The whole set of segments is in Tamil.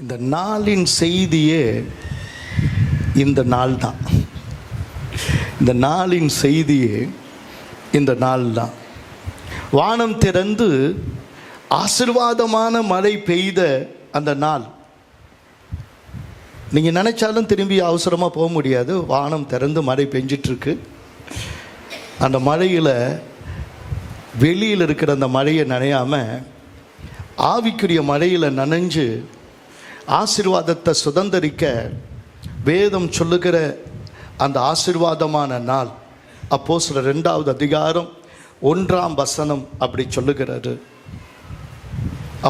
இந்த நாளின் செய்தியே இந்த நாள் தான். இந்த நாளின் செய்தியே இந்த நாள் தான். வானம் திறந்து ஆசீர்வாதமான மழை பெய்த அந்த நாள். நீங்கள் நினைச்சாலும் திரும்பி அவசரமாக போக முடியாது. வானம் திறந்து மழை பெஞ்சிட்ருக்கு. அந்த மழையில் வெளியில் இருக்கிற அந்த மழையை நனையாமல் ஆவிக்குரிய மழையில் நனைஞ்சு ஆசீர்வாதத்தை சுதந்தரிக்க வேதம் சொல்லுகிற அந்த ஆசீர்வாதமான நாள் அப்போஸ்தலர் 2வது அதிகாரம் 1ஆம் வசனம் அப்படி சொல்லுகிறது.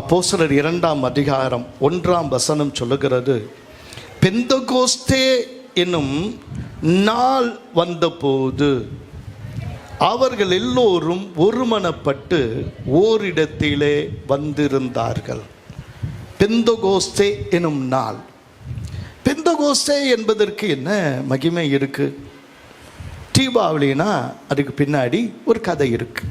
அப்போஸ்தலர் 2ஆம் அதிகாரம் 1ஆம் வசனம் சொல்லுகிறது, பெந்தகோஸ்தே என்னும் நாள் வந்தபோது அவர்கள் எல்லோரும் ஒருமனப்பட்டு ஓரிடத்திலே வந்திருந்தார்கள். பெந்தகோஸ்தே எனும் நாள். பெந்தகோஸ்தே என்பதற்கு என்ன மகிமை இருக்கு? தீபாவளினா அதுக்கு பின்னாடி ஒரு கதை இருக்கு.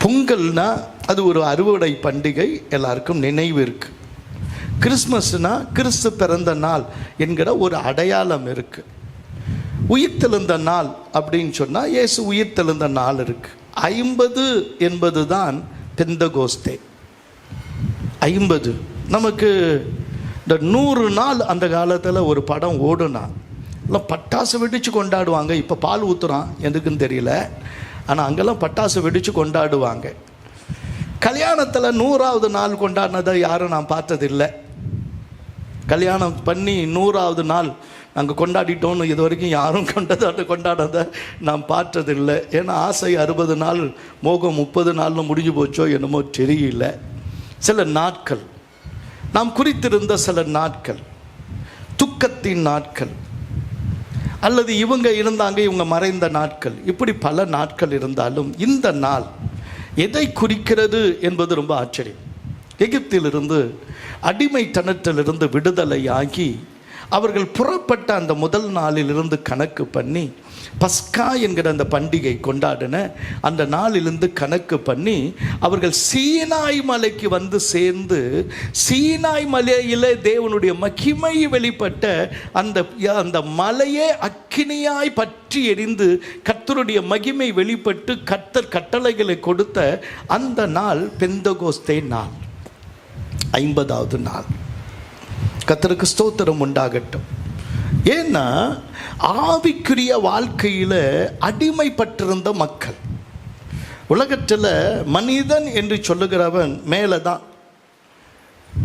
பொங்கல்னா அது ஒரு அறுவடை பண்டிகை, எல்லாருக்கும் நினைவு இருக்கு. கிறிஸ்மஸ்னா கிறிஸ்து பிறந்த நாள் என்கிற ஒரு அடையாளம் இருக்கு. உயிர்த்தெழுந்த நாள் அப்படின்னு சொன்னால் இயேசு உயிர்த்தெழுந்த நாள் இருக்கு. 50 என்பது தான் பெந்தகோஸ்தே. 50 நமக்கு இந்த 100 நாள் அந்த காலத்தில் ஒரு படம் ஓடுனா இல்லை பட்டாசு வெடித்து கொண்டாடுவாங்க. இப்போ பால் ஊற்றுறான் எதுக்குன்னு தெரியல, ஆனால் அங்கெல்லாம் பட்டாசு வெடித்து கொண்டாடுவாங்க. கல்யாணத்தில் 100வது நாள் கொண்டாடினதை யாரும் நான் பார்த்ததில்லை. கல்யாணம் பண்ணி 100வது நாள் நாங்கள் கொண்டாடிட்டோன்னு இது வரைக்கும் யாரும் கொண்டாடுறதை நான் பார்த்ததில்லை. ஏன்னா ஆசை 60 நாள், மோகம் 30 நாளில் முடிஞ்சு போச்சோ என்னமோ தெரியல. சில நாட்கள் நாம் குறித்திருந்த சில நாட்கள், துக்கத்தின் நாட்கள், அல்லது இவங்க இருந்தாங்க இவங்க மறைந்த நாட்கள், இப்படி பல நாட்கள் இருந்தாலும் இந்த நாள் எதை குறிக்கிறது என்பது ரொம்ப ஆச்சரியம். எகிப்திலிருந்து அடிமைத்தனத்திலிருந்து விடுதலையாகி அவர்கள் புறப்பட்ட அந்த முதல் நாளிலிருந்து கணக்கு பண்ணி பஸ்கா என்கிற அந்த பண்டிகை கொண்டாடின அந்த நாளிலிருந்து கணக்கு பண்ணி அவர்கள் சீனாய் மலைக்கு வந்து சேர்ந்து, சீனாய் மலையில் தேவனுடைய மகிமை வெளிப்பட்ட அந்த மலையே அக்கினியாய் பற்றி எரிந்து கர்த்தருடைய மகிமை வெளிப்பட்டு கர்த்தர் கட்டளைகளை கொடுத்த அந்த நாள் பெந்தகோஸ்தே நாள், 50வது நாள். கர்த்தருக்கு ஸ்தோத்திரம் உண்டாகட்டும். ஏன்னா ஆவிக்குரிய வாழ்க்கையில் அடிமைப்பட்டிருந்த மக்கள். உலகத்தில் மனிதன் என்று சொல்லுகிறவன் மேலே தான்.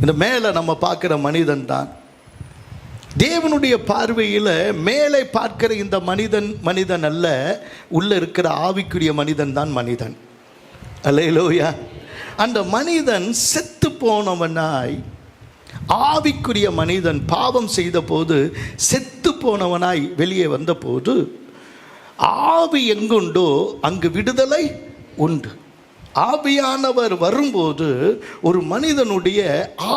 இந்த மேலே நம்ம பார்க்குற மனிதன் தான். தேவனுடைய பார்வையில் மேலே பார்க்கிற இந்த மனிதன் அல்ல, உள்ளே இருக்கிற ஆவிக்குரிய மனிதன் தான் மனிதன். அல்லேலூயா. அந்த மனிதன் செத்து போனவனாய், ஆவிக்குரிய மனிதன் பாவம் செய்த போது செத்து போனவனாய் வெளியே வந்த போது, ஆவி எங்குண்டோ அங்கு விடுதலை உண்டு. ஆவியானவர் வரும்போது ஒரு மனிதனுடைய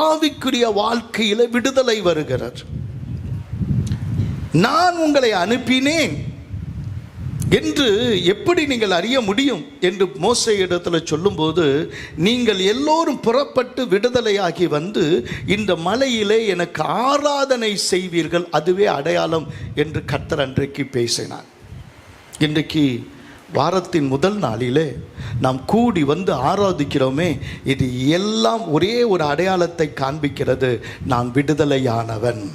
ஆவிக்குரிய வாழ்க்கையில் விடுதலை வருகிறார். நான் உங்களை அனுப்பினேன் என்று எப்படி நீங்கள் அறிய முடியும் என்று மோசே இடத்துல சொல்லும்போது, நீங்கள் எல்லோரும் புறப்பட்டு விடுதலையாகி வந்து இந்த மலையிலே எனக்கு ஆராதனை செய்வீர்கள், அதுவே அடையாளம் என்று கர்த்தர் அன்றைக்கு பேசினார். இன்றைக்கு வாரத்தின் முதல் நாளிலே நாம் கூடி வந்து ஆராதிக்கிறோமே, இது எல்லாம் ஒரே ஒரு அடையாளத்தை காண்பிக்கிறது, நான் விடுதலையானவன்.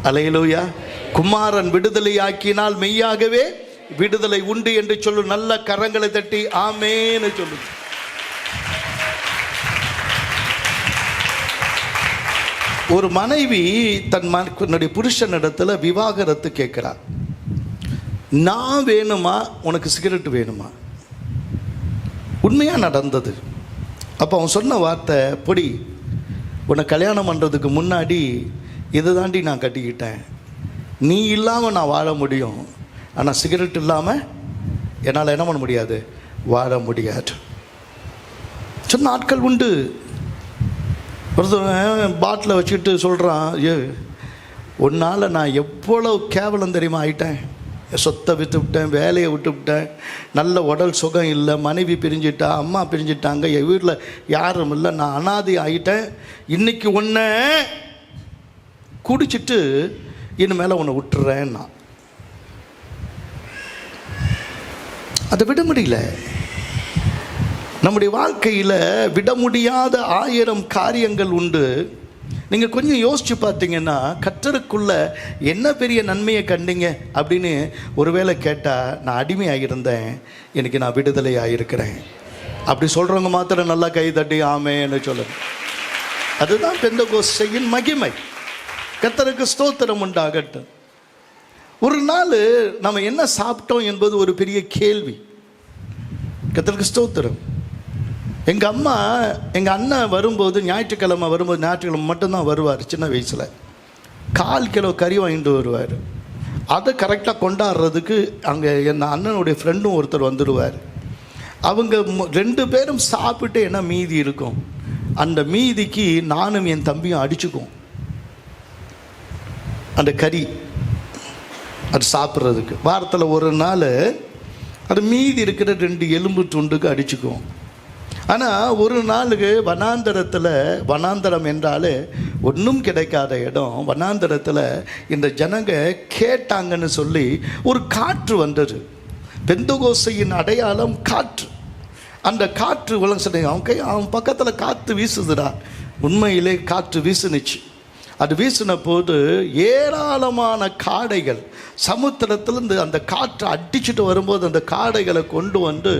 அல்லேலூயா. குமாரன் விடுதலையாக்கினால் மெய்யாகவே விடுதலை உண்டு என்று சொல்லு. நல்ல கரங்களை தட்டி ஆமேன்னு சொல்லு. ஒரு மனைவி தன்னுடைய புருஷனிடத்தில் விவாகரத்து கேட்கிறார். நான் வேணுமா, உனக்கு சிகரெட் வேணுமா? உண்மையாக நடந்தது. அப்போ அவன் சொன்ன வார்த்தை, பொடி, உன்னை கல்யாணம் பண்ணுறதுக்கு முன்னாடி இதை தாண்டி நான் கட்டிக்கிட்டேன், நீ இல்லாமல் நான் வாழ முடியும், ஆனால் சிகரெட் இல்லாமல் என்னால் என்ன பண்ண முடியாது, வாழ முடியாது சொன்ன ஆட்கள் உண்டு. ஒருத்தர் பாட்டில் வச்சுக்கிட்டு சொல்கிறான், உன்னால் நான் எவ்வளோ கேவலம் தெரியுமா ஆயிட்டேன், சொத்தை விட்டு விட்டேன், வேலையை விட்டு விட்டேன், நல்ல உடல் சுகம் இல்லை, மனைவி பிரிஞ்சிட்டா, அம்மா பிரிஞ்சிட்டாங்க, என் வீட்டில் யாரும் இல்லை, நான் அனாதை ஆகிட்டேன். இன்றைக்கி ஒன்றை குடிச்சிட்டு இனிமேல் உன்னை விட்டுறேன். நான் அதை விட முடியல. நம்முடைய வாழ்க்கையில் விட முடியாத 1000 காரியங்கள் உண்டு. நீங்கள் கொஞ்சம் யோசித்து பார்த்தீங்கன்னா, கர்த்தருக்குள்ள என்ன பெரிய நன்மையை கண்டீங்க அப்படின்னு ஒருவேளை கேட்டால், நான் அடிமையாக இருந்தேன், எனக்கு நான் விடுதலை ஆகியிருக்கிறேன். அப்படி சொல்கிறவங்க மாத்திரம் நல்லா கை தட்டி ஆமேன்னு சொல்லுங்க. அதுதான் பெந்தெகோஸ்தேயின் மகிமை. கர்த்தருக்கு ஸ்தோத்திரம் உண்டாகட்டும். ஒரு நாள் நம்ம என்ன சாப்பிட்டோம் என்பது ஒரு பெரிய கேள்வி. கர்த்தருக்கு ஸ்தோத்திரம். எங்கள் அம்மா, எங்கள் அண்ணன் வரும்போது, ஞாயிற்றுக்கிழமை வரும்போது, ஞாயிற்றுக்கிழமை மட்டும்தான் வருவார். சின்ன வயசில் 1/4 கிலோ கறி வாங்கிட்டு வருவார். அதை கரெக்டாக கொண்டாடுறதுக்கு அங்கே என் அண்ணனுடைய ஃப்ரெண்டும் ஒருத்தர் வந்துடுவார். அவங்க 2 பேரும் சாப்பிட்டு என்ன மீதி இருக்கும், அந்த மீதிக்கு நானும் என் தம்பியும் அடிச்சுக்குவோம். அந்த கறி அது சாப்பிட்றதுக்கு வாரத்தில் ஒரு நாள் அது மீதி இருக்கிற 2 எலும்பு துண்டுக்கு அடிச்சுக்குவோம். ஆனால் ஒரு நாளுக்கு வனாந்தரம் என்றாலே ஒன்றும் கிடைக்காத இடம். வனாந்தரத்தில் இந்த ஜனங்க கேட்டாங்கன்னு சொல்லி ஒரு காற்று வந்தது. பெந்தெகோஸ்தேயின் அடையாளம் காற்று. அந்த காற்று அவன் பக்கத்தில் காற்று வீசுதுடா. உண்மையிலே காற்று வீசுனுச்சு. அது வீசின போது ஏராளமான காடைகள் சமுத்திரத்திலிருந்து அந்த காற்றை அடிச்சுட்டு வரும்போது அந்த காடைகளை கொண்டு வந்து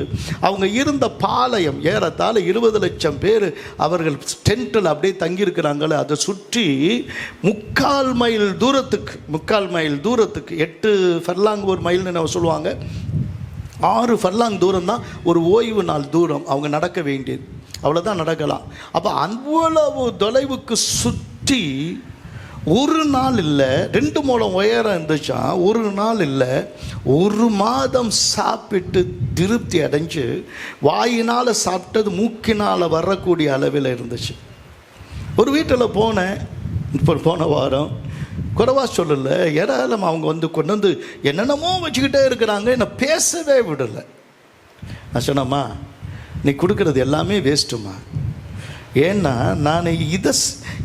அவங்க இருந்த பாளையம், ஏறத்தாழ 20 லட்சம் பேர் அவர்கள் டென்ட்டில் அப்படியே தங்கியிருக்கிறாங்களே, அதை சுற்றி 3/4 மைல் தூரத்துக்கு 8 ஃபர்லாங் ஒரு மைல்னு நம்ம சொல்லுவாங்க, 6 ஃபர்லாங் தூரம் தான் ஒரு ஓய்வு நாள் தூரம் அவங்க நடக்க வேண்டியது. அவ்வளோதான் நடக்கலாம். அப்போ அவ்வளவு தொலைவுக்கு சுற்றி ஒரு நாள் இல்லை 2 முழம் உயரம் இருந்துச்சா, ஒரு நாள் இல்லை 1 மாதம் சாப்பிட்டு திருப்தி அடைஞ்சு வாயினால் சாப்பிட்டது மூக்கினால் வரக்கூடிய அளவில் இருந்துச்சு. ஒரு வீட்டில் போனேன். இப்போ போன வாரம் குறைவா சொல்லலை, ஏராளம் அவங்க கொண்டு வந்து என்னென்னமோ வச்சுக்கிட்டே இருக்கிறாங்க. என்னை பேசவே விடலை. நான் சொன்னம்மா, நீ கொடுக்கறது எல்லாமே வேஸ்ட்டுமா. ஏன்னா நான்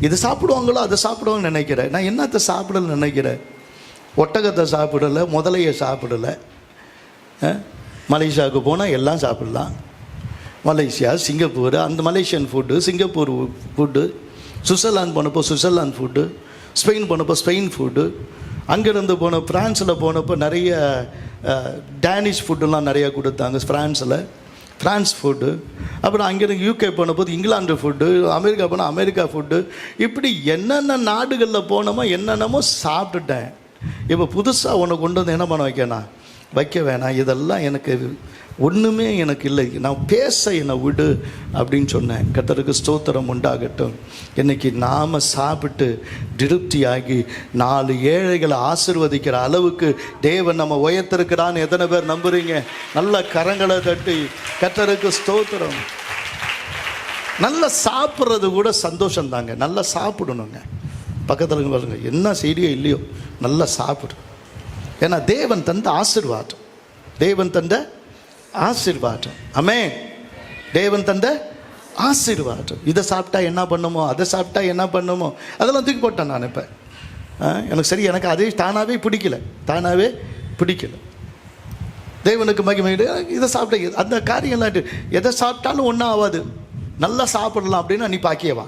இதை சாப்பிடுவாங்களோ அதை சாப்பிடுவாங்கன்னு நினைக்கிறேன். நான் என்னத்தை சாப்பிடலன்னு நினைக்கிறேன்? ஒட்டகத்தை சாப்பிடலை, முதலையை சாப்பிடலை. மலேசியாவுக்கு போனால் எல்லாம் சாப்பிடலாம். மலேசியா, சிங்கப்பூர், அந்த Malaysian food, Singapore food, Switzerland போனப்போ சுவிட்சர்லாந்து ஃபுட்டு, ஸ்பெயின் போனப்போ ஸ்பெயின் ஃபுட்டு, அங்கேருந்து ஃப்ரான்ஸில் போனப்போ நிறைய டேனிஷ் ஃபுட்டுலாம் நிறையா கொடுத்தாங்க. France food. அப்புறம் அங்கேருந்து யூகே போனபோது இங்கிலாந்து ஃபுட்டு, அமெரிக்கா போனால் அமெரிக்கா ஃபுட்டு. இப்படி என்னென்ன நாடுகளில் போனோமோ என்னென்னமோ சாப்பிட்டுட்டேன். இப்போ புதுசாக ஒன்று கொண்டு வந்து என்ன பண்ண வைக்க வேணாம், இதெல்லாம் எனக்கு ஒன்றுமே எனக்கு இல்லை, நான் பேச என்னை விடு அப்படின்னு சொன்னேன். கர்த்தருக்கு ஸ்தோத்திரம் உண்டாகட்டும். இன்றைக்கி நாம் சாப்பிட்டு திருப்தியாகி 4 ஏழைகளை ஆசீர்வதிக்கிற அளவுக்கு தேவன் நம்ம உயர்த்திருக்கிறான்னு எத்தனை பேர் நம்புறீங்க? நல்ல கரங்களை தட்டி கர்த்தருக்கு ஸ்தோத்திரம். நல்லா சாப்பிட்றது கூட சந்தோஷம் தாங்க. நல்லா சாப்பிடணுங்க. பக்கத்தில் பாருங்க, என்ன செய்தியோ இல்லையோ நல்லா சாப்பிடு. ஏன்னா தேவன் தந்த ஆசீர்வாதம், தேவன் தந்த ஆசீர்வாதம். ஆமென். தேவன் தந்த ஆசீர்வாதம். இதை சாப்பிட்டா என்ன பண்ணுமோ, அதை சாப்பிட்டா என்ன பண்ணுமோ, அதெல்லாம் தூக்கி போட்டேன் நான். இப்போ எனக்கு சரி, எனக்கு அதே தானாகவே பிடிக்கல. தேவனுக்கு மகிமை. இதை சாப்பிட்ட அந்த காரியம்லாம் எதை சாப்பிட்டாலும் ஒன்றும் ஆகாது. நல்லா சாப்பிடலாம் அப்படின்னா நீ பாக்கியவா,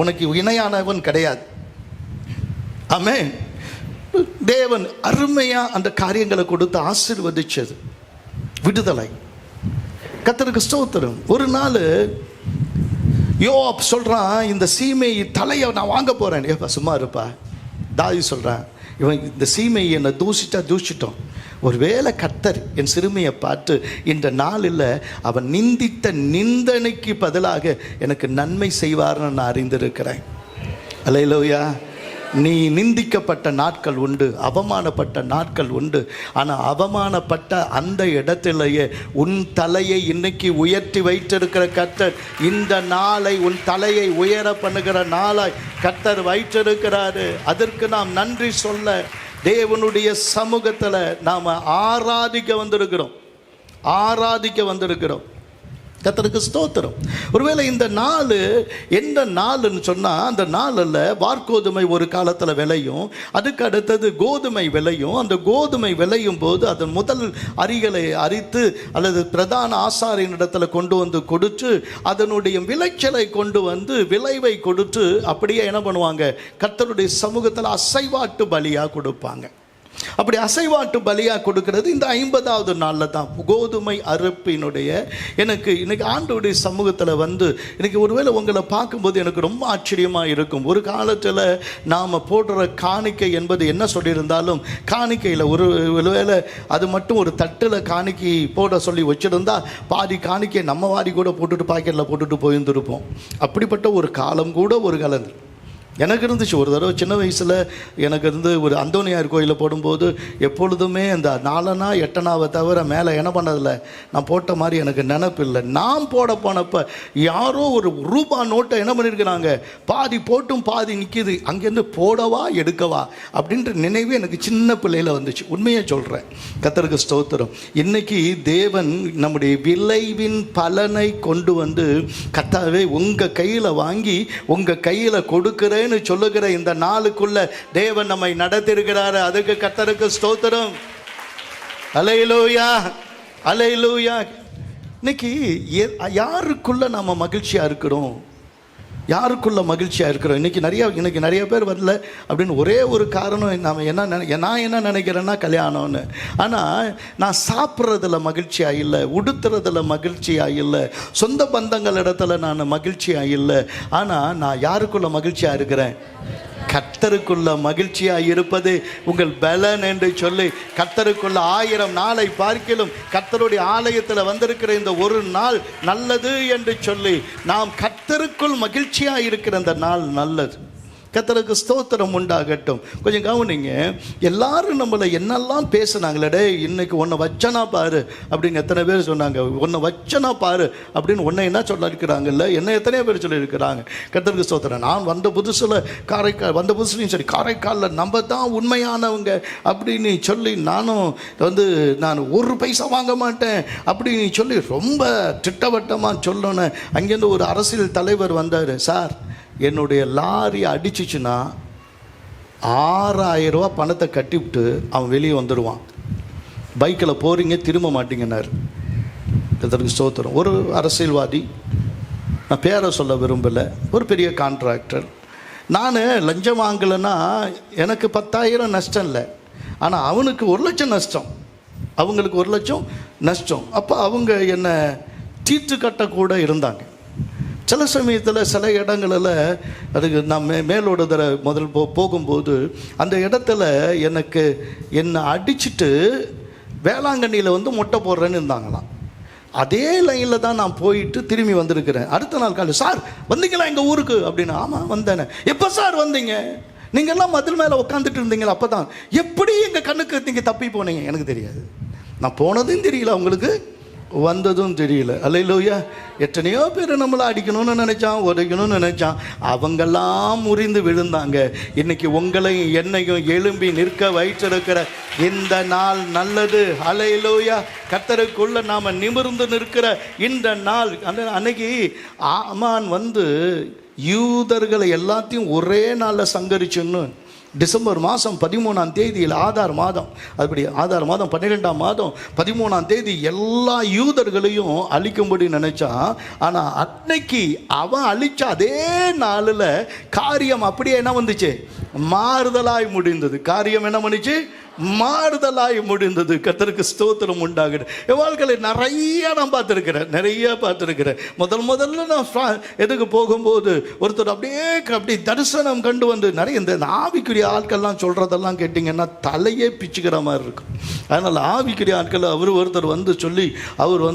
உனக்கு இணையானவன் கிடையாது. ஆமென். தேவன் அருமையாக அந்த காரியங்களை கொடுத்து ஆசீர்வதிச்சது விடுதலை. கர்த்தருக்கு ஸ்தோத்திரம். ஒரு நாள் யோவாப் சொல்கிறான், இந்த சீமையை தலையை நான் வாங்க போகிறேன். ஏப்பா சும்மா இருப்பா. தாவீது சொல்கிறான், இவன் இந்த சீமையை என்னை தூஷிட்டோம். ஒருவேளை கர்த்தர் என் சிறுமையை பார்த்து இந்த நாளில் அவன் நிந்தித்த நிந்தனைக்கு பதிலாக எனக்கு நன்மை செய்வார்னு நான் அறிந்திருக்கிறேன். அல்லேலூயா. நீ நிந்திக்கப்பட்ட நாட்கள் உண்டு, அவமானப்பட்ட நாட்கள் உண்டு. ஆனால் அவமானப்பட்ட அந்த இடத்திலேயே உன் தலையை இன்னைக்கு உயர்த்தி வைத்திருக்கிற கர்த்தர் இந்த நாளை உன் தலையை உயர பண்ணுகிற நாளாய் கர்த்தர் வைத்திருக்கிறாரு. அதற்கு நாம் நன்றி சொல்ல தேவனுடைய சமூகத்தில் நாம் ஆராதிக்க வந்திருக்கிறோம். கர்த்தருக்கு ஸ்தோத்திரம். ஒருவேளை இந்த நாள் எந்த நாள்னு சொன்னால், அந்த நாளில் வார்கோதுமை ஒரு காலத்தில் விளையும், அதுக்கு அடுத்தது கோதுமை விளையும். அந்த கோதுமை விளையும் போது அதன் முதல் அரிகளை அரித்து அல்லது பிரதான ஆசாரியனிடத்தில் கொண்டு வந்து கொடுத்து அதனுடைய விளைச்சலை கொண்டு வந்து விளைவை கொடுத்து அப்படியே என்ன பண்ணுவாங்க, கர்த்தருடைய சமூகத்தில் அசைவாட்டு பலியாக கொடுப்பாங்க. அப்படி அசைவாட்டு பலியாக கொடுக்கிறது இந்த 50வது நாளில் தான். கோதுமை அறுப்பினுடைய எனக்கு இன்னைக்கு ஆண்டவருடைய சமூகத்தில் வந்து இன்னைக்கு ஒருவேளை உங்களை பார்க்கும்போது எனக்கு ரொம்ப ஆச்சரியமாக இருக்கும். ஒரு காலத்தில் நாம் போடுற காணிக்கை என்பது என்ன சொல்லியிருந்தாலும், காணிக்கையில் ஒருவேளை அது மட்டும் ஒரு தட்டில் காணிக்கை போட சொல்லி வச்சுருந்தா பாதி காணிக்கை நம்ம வாரி கூட போட்டுட்டு பாக்கெட்டில் போட்டுட்டு போயிருந்துருப்போம். அப்படிப்பட்ட ஒரு காலம் கூட ஒரு காலம் எனக்கு இருந்துச்சு. ஒரு தடவை சின்ன வயசில் எனக்கு இருந்து ஒரு அந்தோனியார் கோயிலில் போடும்போது எப்பொழுதுமே அந்த 4 8 தவிர மேலே என்ன பண்ணதில்லை, நான் போட்ட மாதிரி எனக்கு நினப்பு இல்லை. நான் போட போனப்போ யாரோ ஒரு ரூபா நோட்டை என்ன பண்ணியிருக்கிறாங்க, பாதி போட்டும் பாதி நிற்கிது. அங்கேருந்து போடவா எடுக்கவா அப்படின்ற நினைவு எனக்கு சின்ன பிள்ளையில் வந்துச்சு. உண்மையாக சொல்கிறேன். கர்த்தருக்கு ஸ்தோத்திரம். இன்னைக்கு தேவன் நம்முடைய விளைவின் பலனை கொண்டு வந்து கர்த்தாவே உங்கள் கையில் வாங்கி உங்கள் கையில் கொடுக்கிறேன் சொல்லுகிற இந்த நாளுக்குள்ள தேவன் நம்மை நடத்திருக்கிறார். அதுக்கு கர்த்தருக்கு ஸ்தோத்திரம். அல்லேலூயா, அல்லேலூயா. இன்னைக்கு யாருக்குள்ள நம்ம மகிழ்ச்சியா இருக்கிறோம், யாருக்குள்ள மகிழ்ச்சியாக இருக்கிறோம்? இன்னைக்கு நிறைய பேர் வரல அப்படின்னு ஒரே ஒரு காரணம், நான் என்ன நினைக்கிறேன்னா கல்யாணம்னு. ஆனால் நான் சாப்பிட்றதில் மகிழ்ச்சியாக இல்லை, உடுத்துறதில் மகிழ்ச்சியாக இல்லை, சொந்த பந்தங்கள் இடத்துல நான் மகிழ்ச்சியாக இல்லை. ஆனால் நான் யாருக்குள்ள மகிழ்ச்சியாக இருக்கிறேன்? கர்த்தருக்குள்ள மகிழ்ச்சியாக இருப்பது உங்கள் பலன் என்று சொல்லி கர்த்தருக்குள்ள 1000 நாளை பார்க்கிலும் கர்த்தருடைய ஆலயத்தில் வந்திருக்கிற இந்த ஒரு நாள் நல்லது என்று சொல்லி நாம் கர்த்தருக்குள் மகிழ்ச்சியாக இருக்கிற இந்த நாள் நல்லது. கர்த்தருக்கு ஸ்தோத்திரம் உண்டாகட்டும். கொஞ்சம் கவனிங்க. எல்லாரும் நம்மளை என்னெல்லாம் பேசுனாங்களே, இன்னைக்கு உன்னை வச்சனா பாரு அப்படின்னு எத்தனை பேர் சொன்னாங்க. உன்னை வச்சனா பாரு அப்படின்னு உன்னை என்ன சொல்லியிருக்கிறாங்கல்ல, என்ன எத்தனையோ பேர் சொல்லியிருக்கிறாங்க. கர்த்தருக்கு ஸ்தோத்திரம். நான் வந்த புதுசுலையும் சரி, காரைக்காலில் நம்ம தான் உண்மையானவங்க அப்படின்னு சொல்லி நான் 1 பைசா வாங்க மாட்டேன் அப்படின்னு சொல்லி ரொம்ப திட்டவட்டமாக சொல்லணும். அங்கேருந்து ஒரு அரசியல் தலைவர் வந்தார். சார், என்னுடைய லாரி அடிச்சிச்சுன்னா 6000 ரூபா பணத்தை கட்டிவிட்டு அவன் வெளியே வந்துடுவான். பைக்கில் போகிறீங்க திரும்ப மாட்டீங்கன்னார். இதற்கு ஸ்தோத்திரம். ஒரு அரசியல்வாதி, நான் பேரை சொல்ல விரும்பலை, ஒரு பெரிய கான்ட்ராக்டர். நான் லஞ்சம் வாங்கலைன்னா எனக்கு 10,000 நஷ்டம் இல்லை, ஆனால் அவனுக்கு 1 லட்சம் நஷ்டம், அவங்களுக்கு 1 லட்சம் நஷ்டம். அப்போ அவங்க என்னை தீர்த்து கட்டக்கூட இருந்தாங்க. சில சமயத்தில் சில இடங்களில் அதுக்கு நான் மேலோடுதர முதல் போகும்போது அந்த இடத்துல என்னை அடிச்சுட்டு வேளாங்கண்ணியில் மொட்டை போடுறேன்னு இருந்தாங்களாம். அதே லைனில் தான் நான் போயிட்டு திரும்பி வந்திருக்கிறேன். அடுத்த நாள் காலையில், சார் வந்தீங்களா எங்கள் ஊருக்கு அப்படின்னு. ஆமாம் வந்தேனே. எப்போ சார் வந்தீங்க? நீங்கள்லாம் மதில் மேலே உட்காந்துட்டு இருந்தீங்களா? அப்போ தான். எப்படி எங்கள் கண்ணுக்கு நீங்கள் தப்பி போனீங்க? எனக்கு தெரியாது. நான் போனதும் தெரியல, உங்களுக்கு வந்ததும் தெரியல. அல்லேலூயா. எத்தனையோ பேர் நம்மளை அடிக்கணும்னு நினைச்சான், உதைக்கணும்னு நினைச்சான், அவங்கெல்லாம் முறிந்து விழுந்தாங்க. இன்னைக்கு உங்களையும் என்னையும் எழும்பி நிற்க வைத்திருக்கிற இந்த நாள் நல்லது. அல்லேலூயா. கர்த்தருக்குள்ள நாம நிமிர்ந்து நிற்கிற இந்த நாள். அன்னைக்கு ஆமான் யூதர்களை எல்லாத்தையும் ஒரே நாளில் சங்கரிச்சுன்னு டிசம்பர் மாதம் 13ஆம் தேதியில் ஆதார் மாதம், அதுபடி ஆதார் மாதம் 12ஆம் மாதம் 13ஆம் தேதி எல்லா யூதர்களையும் அழிக்கும்படி நினைச்சான். ஆனால் அன்னைக்கு அவன் அழிச்ச அதே நாளில் காரியம் அப்படியே என்ன வந்துச்சு, மாறுதலாய் முடிந்தது. காரியம் என்ன பண்ணிச்சு, மாறுதலாய் முடிந்தது. கர்த்தருக்கு ஸ்தோத்திரம் உண்டாகுது. என் வாழ்க்கையில் நிறைய நான் பார்த்துருக்கிறேன். முதல்ல நான் எதுக்கு போகும்போது ஒருத்தர் அப்படியே தரிசனம் கண்டு வந்து நிறைய இந்த ஆவிக்குரிய ஆட்கள்லாம் சொல்கிறதெல்லாம் கேட்டிங்கன்னா தலையே பிச்சுக்கிற மாதிரி இருக்கும். அதனால் ஆவிக்குரிய ஆட்கள் ஒருத்தர் சொல்லி அவர்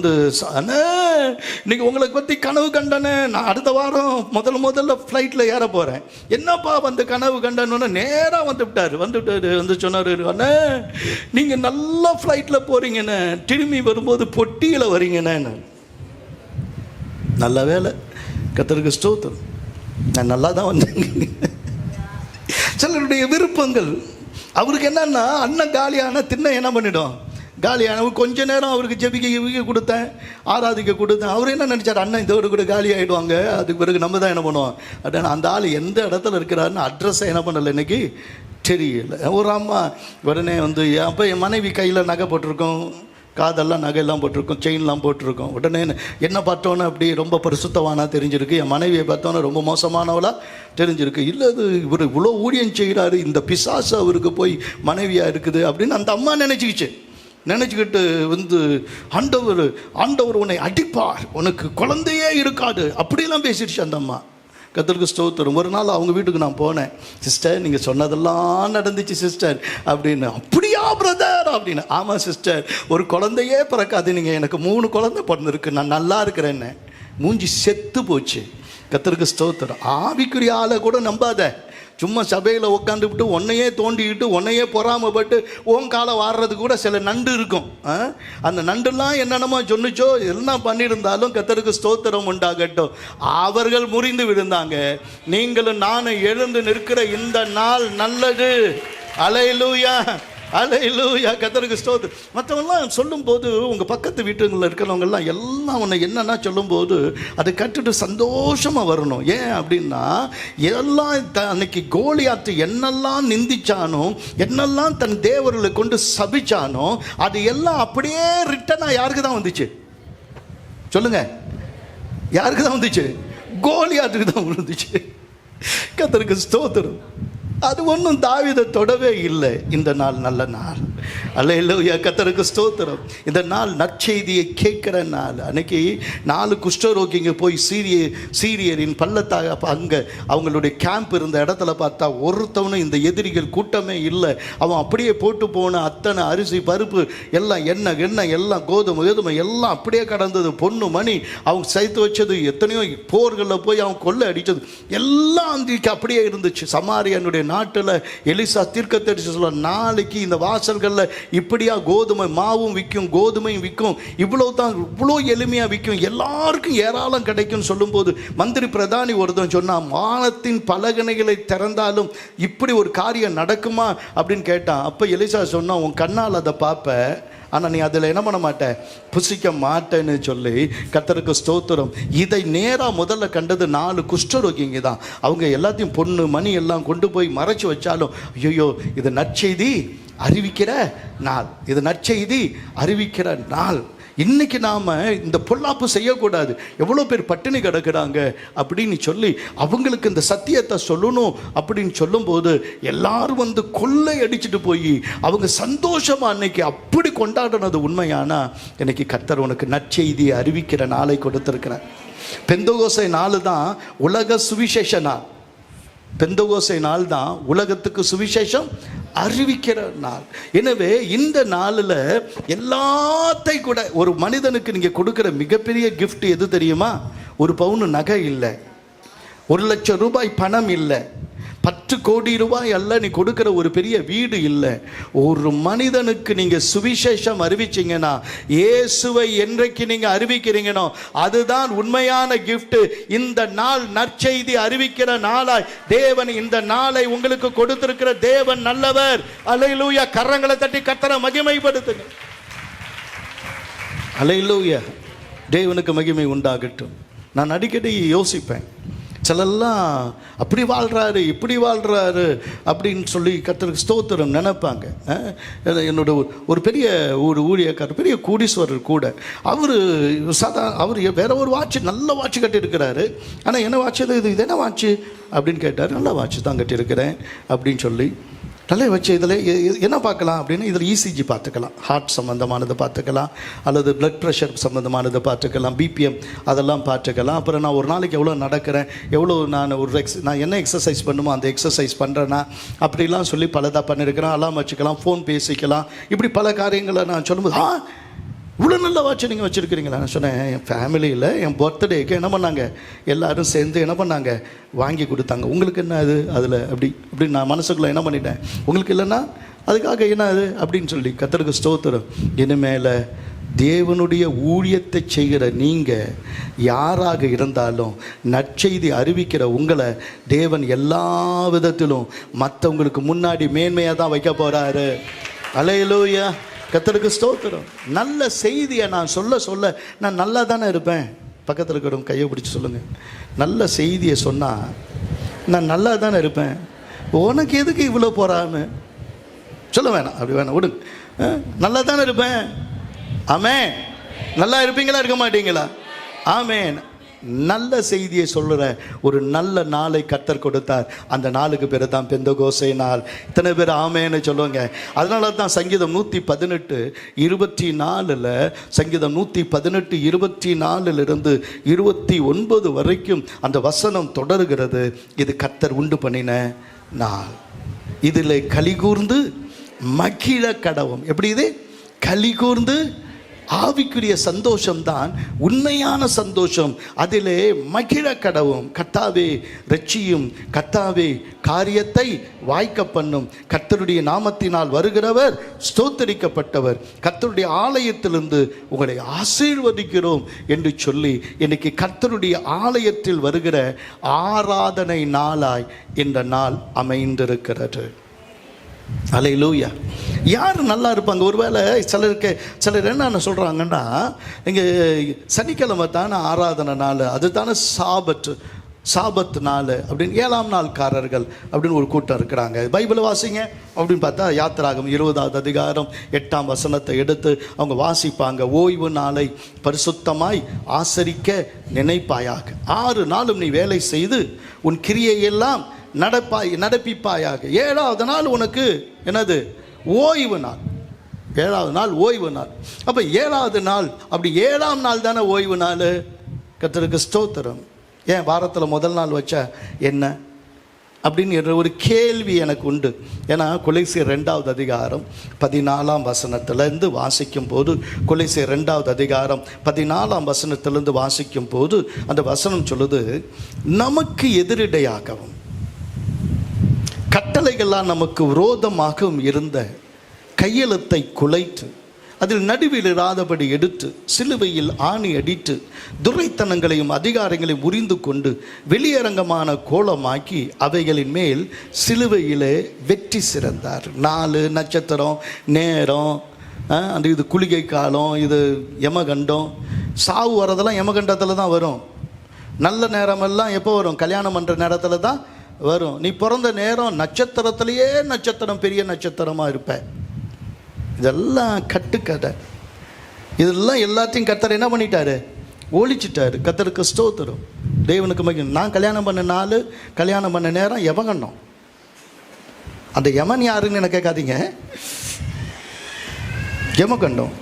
இன்னைக்கு உங்களை பற்றி கனவு கண்டனே, நான் அடுத்த வாரம் முதல்ல ஃப்ளைட்டில் ஏற போகிறேன். என்னப்பா கனவு கண்டனோன்னு நேராக வந்துவிட்டார். சொன்னார், நீங்கள் நல்லா ஃப்ளைட்டில் போகிறீங்கன்னு, திரும்பி வரும்போது பொட்டியில் வரீங்கன்னு. நல்ல வேலை, கர்த்தருக்கு ஸ்தோத்திரம், நான் நல்லா தான் வந்தேன். சிலருடைய விருப்பங்கள் அவருக்கு என்னன்னா அண்ணன் காலியான தின்ன என்ன பண்ணிடும், காலியான கொஞ்ச நேரம் அவருக்கு ஜெபிக்க கொடுத்தேன், ஆராதிக்க கொடுத்தேன். அவர் என்ன நினச்சார், அண்ணன் இதோடு கூட காலி ஆகிடுவாங்க, அதுக்கு பிறகு நம்ம தான் என்ன பண்ணுவோம். அப்படின்னா அந்த ஆள் எந்த இடத்துல இருக்கிறாருன்னு அட்ரஸை என்ன பண்ணலை இன்னைக்கு தெரியல. ஒரு அம்மா உடனே வந்து அப்போ என் மனைவி கையில் நகை போட்டிருக்கோம், காதெல்லாம் நகையெல்லாம் போட்டிருக்கோம், செயின்லாம் போட்டிருக்கோம். உடனே என்ன பார்த்தோன்னே அப்படி ரொம்ப பரிசுத்தவானா தெரிஞ்சிருக்கு, என் மனைவியை பார்த்தோன்னே ரொம்ப மோசமானவளாக தெரிஞ்சிருக்கு. இல்லை அது இவர் இவ்வளோ ஊழியம் செய்கிறாரு, இந்த பிசாசு அவருக்கு போய் மனைவியாக இருக்குது அப்படின்னு அந்த அம்மா நினச்சிக்கிட்டு வந்து ஆண்டவர் உன்னை அடிப்பார், உனக்கு குழந்தையே இருக்காது அப்படிலாம் பேசிடுச்சு அந்த அம்மா. கர்த்தருக்கு ஸ்தோத்திரம். ஒரு நாள் அவங்க வீட்டுக்கு நான் போனேன். சிஸ்டர் நீங்கள் சொன்னதெல்லாம் நடந்துச்சு சிஸ்டர் அப்படின்னு. அப்படியா பிரதர் அப்படின்னு. ஆமாம் சிஸ்டர், ஒரு குழந்தையே பிறக்காது, நீங்கள் எனக்கு 3 குழந்தை பிறந்திருக்கு, நான் நல்லா இருக்கிறேன்னு. மூஞ்சி செத்து போச்சு. கர்த்தருக்கு ஸ்தோத்திரம். ஆவிக்குரிய ஆளை கூட நம்பாத. சும்மா சபையில் உட்காந்துவிட்டு உன்னையே தோண்டிக்கிட்டு உன்னையே பொறாமப்பட்டு ஓன் காலை வாடுறதுக்கு கூட சில நண்டு இருக்கும். அந்த நண்டுலாம் என்னென்னமோ சொன்னிச்சோ எல்லாம் பண்ணியிருந்தாலும் கர்த்தருக்கு ஸ்தோத்திரம் உண்டாகட்டும். அவர்கள் முறிந்து விழுந்தாங்க. நீங்களும் நானும் எழுந்து நிற்கிற இந்த நாள் நல்லது. அல்லேலூயா, அல்லேலூயா, கர்த்தருக்கு ஸ்தோத்திரம். மற்றவங்களாம் சொல்லும்போது உங்கள் பக்கத்து வீட்டுங்களில் இருக்கிறவங்கெல்லாம் எல்லாம் உன்னை என்னென்னா சொல்லும்போது அதை கட்டுட்டு சந்தோஷமாக வரணும். ஏன் அப்படின்னா எல்லாம் அன்னைக்கு கோலியாத்து என்னெல்லாம் நிந்திச்சானோ, என்னெல்லாம் தன் தேவர்களை கொண்டு சபிச்சானோ, அது எல்லாம் அப்படியே ரிட்டனாக யாருக்கு தான் வந்துச்சு சொல்லுங்க, யாருக்கு தான் வந்துச்சு? கோலியாத்துக்கு தான் வந்துச்சு. கர்த்தருக்கு ஸ்தோத்திரம். அது ஒன்றும் தாவீதை தொடவே இல்லை. இந்த நாள் நல்ல நாள். அல்லேலூயா, கர்த்தருக்கு ஸ்தோத்திரம். இந்த நாள் நற்செய்தியை கேட்குற நாள். அன்னைக்கு 4 குஷ்டரோகிங்க போய் சீரியரின் பள்ளத்தாக அங்கே அவங்களுடைய கேம்ப் இருந்த இடத்துல பார்த்தா ஒருத்தவனும் இந்த எதிரிகள் கூட்டமே இல்லை. அவன் அப்படியே போட்டு போன அத்தனை அரிசி பருப்பு எல்லாம் எண்ணெய் எல்லாம் கோதுமை எல்லாம் அப்படியே கடந்தது. பொண்ணு மணி அவங்க சேர்த்து வச்சது எத்தனையோ போர்களில் போய் அவன் கொள்ளை அடித்தது எல்லாம் அன்றைக்கு அப்படியே இருந்துச்சு. சமாரியனுடைய நாட்டில் எலிசா தீர்க்கதரிசி சொல்ல, நாளைக்கு இந்த வாசல்களில் இப்படியா கோதுமை மாவும் விற்கும், கோதுமையும் விற்கும், இவ்வளோ எளிமையாக விற்கும், எல்லாருக்கும் ஏராளம் கிடைக்கும் சொல்லும்போது மந்திரி பிரதானி ஒருத்தன் சொன்னான், வானத்தின் பலகணைகளை திறந்தாலும் இப்படி ஒரு காரியம் நடக்குமா அப்படின்னு கேட்டான். அப்போ எலிசா சொன்னான், உன் கண்ணால் அதை பார்ப்ப, ஆனால் நீ அதில் என்ன பண்ண மாட்ட, புசிக்க மாட்டேன்னு சொல்லி. கர்த்தருக்கு ஸ்தோத்திரம். இதை நேராக முதல்ல கண்டது 4 குஷ்டரோகிங்க தான். அவங்க எல்லாத்தையும் பொண்ணு மணி எல்லாம் கொண்டு போய் மறைச்சி வச்சாலும், ஐயோ இது நற்செய்தி அறிவிக்கிற நாள், இது நற்செய்தி அறிவிக்கிற நாள். இன்னைக்கு நாம் இந்த பொல்லாப்பு செய்யக்கூடாது. எவ்வளோ பேர் பட்டினி கிடக்கிறாங்க அப்படின்னு சொல்லி அவங்களுக்கு இந்த சத்தியத்தை சொல்லணும் அப்படின்னு சொல்லும்போது எல்லாரும் வந்து கொள்ளை அடிச்சுட்டு போய் அவங்க சந்தோஷமாக அன்னைக்கு அப்படி கொண்டாடினது உண்மையானா, இன்னைக்கு கர்த்தர் உனக்கு நற்செய்தியை அறிவிக்கிற நாளை கொடுத்திருக்கிறார். பெந்தகோசை நாள் தான் உலக சுவிசேஷ நாள். பெந்தகோசை நாள் தான் உலகத்துக்கு சுவிசேஷம் அறிவிக்கிற நாள். எனவே இந்த நாளில் எல்லாத்தையும் கூட ஒரு மனிதனுக்கு நீங்கள் கொடுக்குற மிகப்பெரிய கிஃப்ட் எது தெரியுமா? 1 பவுன் நகை இல்லை, 1 லட்சம் ரூபாய் பணம் இல்லை, 10 கோடி ரூபாய் அல்ல நீ கொடுக்குற ஒரு பெரிய வீடு இல்லை. ஒரு மனிதனுக்கு நீங்கள் சுவிசேஷம் அறிவிச்சிங்கன்னா, இயேசுவை என்றைக்கு நீங்கள் அறிவிக்கிறீங்கனோ அதுதான் உண்மையான கிஃப்ட். இந்த நாள் நற்செய்தி அறிவிக்கிற நாளாய் தேவன் இந்த நாளை உங்களுக்கு கொடுத்திருக்கிற தேவன் நல்லவர். அல்லேலூயா, கரங்களை தட்டி கர்த்தரை மகிமைப்படுத்துங்க. அல்லேலூயா, தேவனுக்கு மகிமை உண்டாகட்டும். நான் அடிக்கடி யோசிப்பேன், சிலெல்லாம் அப்படி வாழ்கிறாரு இப்படி வாழ்கிறாரு அப்படின்னு சொல்லி கர்த்தருக்கு ஸ்தோத்திரம் நினைப்பாங்க. என்னோட ஒரு பெரிய ஊழியக்காரர், பெரிய கோடீஸ்வரர் கூட, அவர் வேற ஒரு வாட்ச், நல்ல வாட்ச் கட்டியிருக்கிறாரு. ஆனால் என்ன வாட்ச் இது என்ன வாட்ச் அப்படின்னு கேட்டார். நல்ல வாட்ச் தான் கட்டியிருக்கிறேன் அப்படின்னு சொல்லி. நல்ல வச்சு இதில் என்ன பார்க்கலாம் அப்படின்னா, இதில் இசிஜி பார்த்துக்கலாம், ஹார்ட் சம்மந்தமானதை பார்த்துக்கலாம், அல்லது பிளட் ப்ரெஷர் சம்மந்தமானதை பார்த்துக்கலாம், பிபிஎம் அதெல்லாம் பார்த்துக்கலாம். அப்புறம் நான் ஒரு நாளைக்கு எவ்வளோ நடக்கிறேன், எவ்வளோ நான் நான் என்ன எக்ஸசைஸ் பண்ணுமோ அந்த எக்ஸசைஸ் பண்ணுறேன்னா அப்படிலாம் சொல்லி பலதாக பண்ணியிருக்கிறேன். அலாம் வச்சுக்கலாம், ஃபோன் பேசிக்கலாம், இப்படி பல காரியங்களை நான் சொல்லும்போது, இவ்வளோ நல்ல வாட்ச் நீங்கள் வச்சுருக்கிறீங்களா? நான் சொன்னேன், என் ஃபேமிலியில் என் பர்த்டேக்கு என்ன பண்ணாங்க, எல்லோரும் சேர்ந்து என்ன பண்ணாங்க, வாங்கி கொடுத்தாங்க. உங்களுக்கு என்ன அது அதில் அப்படி நான் மனசுக்குள்ளே என்ன பண்ணிட்டேன், உங்களுக்கு இல்லைன்னா அதுக்காக என்ன அது அப்படின்னு சொல்லி. கர்த்தருக்கு ஸ்தோத்திரம். இனிமேல் தேவனுடைய ஊழியத்தை செய்கிற நீங்கள் யாராக இருந்தாலும் நற்செய்தி அறிவிக்கிற உங்களை தேவன் எல்லா விதத்திலும் மற்றவங்களுக்கு முன்னாடி மேன்மையாக தான் வைக்க போகிறாரு. அல்லேலூயா, கர்த்தருக்கு ஸ்தோத்திரம். நல்ல செய்தியை நான் சொல்ல நான் நல்லா தானே இருப்பேன். பக்கத்தில் இருக்கிறவங்க கையை பிடிச்சி சொல்லுங்கள், நல்ல செய்தியை சொன்னால் நான் நல்லா தானே இருப்பேன். உனக்கு எதுக்கு இவ்வளோ போகிறான்னு சொல்ல வேணாம், அப்படி வேணாம், விடுங்க. நல்லா தானே இருப்பேன். ஆமென். நல்லா இருப்பீங்களா, இருக்க மாட்டீங்களா? ஆமென். நல்ல செய்தியை சொல்லுற ஒரு நல்ல நாளை கர்த்தர் கொடுத்தார். அந்த நாளுக்கு பேர் தான் பெந்தகோசை நாள். இத்தனை பேர் ஆமேன்னு சொல்லுவாங்க. அதனால தான் சங்கீதம் 118:24 சங்கீதம் 118:24 29 வரைக்கும் அந்த வசனம் தொடர்கிறது. இது கர்த்தர் உண்டு பண்ணின நாள், இதில் கலிகூர்ந்து மகிழ கடவும். எப்படி இது கலிகூர்ந்து? ஆவிக்குரிய சந்தோஷம்தான் உண்மையான சந்தோஷம். அதிலே மகிழ கடவும். கர்த்தாவே ரட்சியும், கர்த்தாவே காரியத்தை வாய்க்க பண்ணும், கர்த்தருடைய நாமத்தினால் வருகிறவர் ஸ்தோத்தரிக்கப்பட்டவர், கர்த்தருடைய ஆலயத்திலிருந்து உங்களை ஆசீர்வதிக்கிறோம் என்று சொல்லி இன்னைக்கு கர்த்தருடைய ஆலயத்தில் வருகிற ஆராதனை நாளாய் இந்த நாள் அமைந்திருக்கிறது. அல்லேலூயா. யார் நல்லா இருப்பாங்க? ஒருவேளை சிலர் என்ன சொல்கிறாங்கன்னா, இங்கே சனிக்கிழமை தானே ஆராதனை நாள், அது தானே சாபத்து நாள் அப்படின்னு 7ஆம் நாள்காரர்கள் அப்படின்னு ஒரு கூட்டம் இருக்கிறாங்க. பைபிளை வாசிங்க அப்படின்னு பார்த்தா யாத்திராகமம் 20ஆவது அதிகாரம் 8ஆம் வசனத்தை எடுத்து அவங்க வாசிப்பாங்க. ஓய்வு நாளை பரிசுத்தமாய் ஆசரிக்க நினைப்பாயாக, 6 நாளும் நீ வேலை செய்து உன் கிரியையெல்லாம் நடப்பிப்பாயாக. 7ஆவது நாள் உனக்கு என்னது? ஓய்வு நாள். 7ஆவது நாள் ஓய்வு நாள். அப்போ 7ஆவது நாள், அப்படி 7ஆம் நாள் தானே ஓய்வு நாள். கர்த்தருக்கு ஸ்தோத்திரம். ஏன் வாரத்தில் முதல் நாள் வச்சா என்ன அப்படின்னு ஒரு கேள்வி எனக்கு உண்டு. ஏன்னா கொலைசியர் 2ஆவது அதிகாரம் 14ஆம் வசனத்திலேருந்து வாசிக்கும் போது, கொலைசியர் 2ஆவது அதிகாரம் 14ஆம் வசனத்திலேருந்து வாசிக்கும் போது அந்த வசனம் சொல்லுது, நமக்கு எதிரிடையாகவும் கட்டளைகள்லாம் நமக்கு விரோதமாகவும் இருந்த கையெழுத்தை குலைத்து அதில் நடுவில் இராதபடி எடுத்து சிலுவையில் ஆணி அடித்து துரைத்தனங்களையும் அதிகாரங்களையும் உரிந்து கொண்டு வெளியரங்கமான கோலமாக்கி அவைகளின் மேல் சிலுவையிலே வெற்றி சிறந்தார். 4 நட்சத்திரம் நேரம், அந்த இது குளிகை காலம், இது யமகண்டம். சாவு வரதெல்லாம் யமகண்டத்தில் தான் வரும். நல்ல நேரமெல்லாம் எப்போ வரும்? கல்யாணம் பண்ணுற நேரத்தில் தான் வரும். நீ பிறந்த நேரம் நட்சத்திரத்திலேயே நட்சத்திரம் பெரிய நட்சத்திரமாக இருப்ப. இதெல்லாம் கட்டுக்கதை. இதெல்லாம் எல்லாத்தையும் கர்த்தர் என்ன பண்ணிட்டாரு? ஒழிச்சிட்டாரு. கர்த்தருக்கு ஸ்தோத்திரம். தேவனுக்கு மகிமை. நான் கல்யாணம் பண்ண நாள், கல்யாணம் பண்ண நேரம் யமகண்டம். அந்த யமன் யாருன்னு எனக்கு கேட்காதீங்க, யமகண்டம்.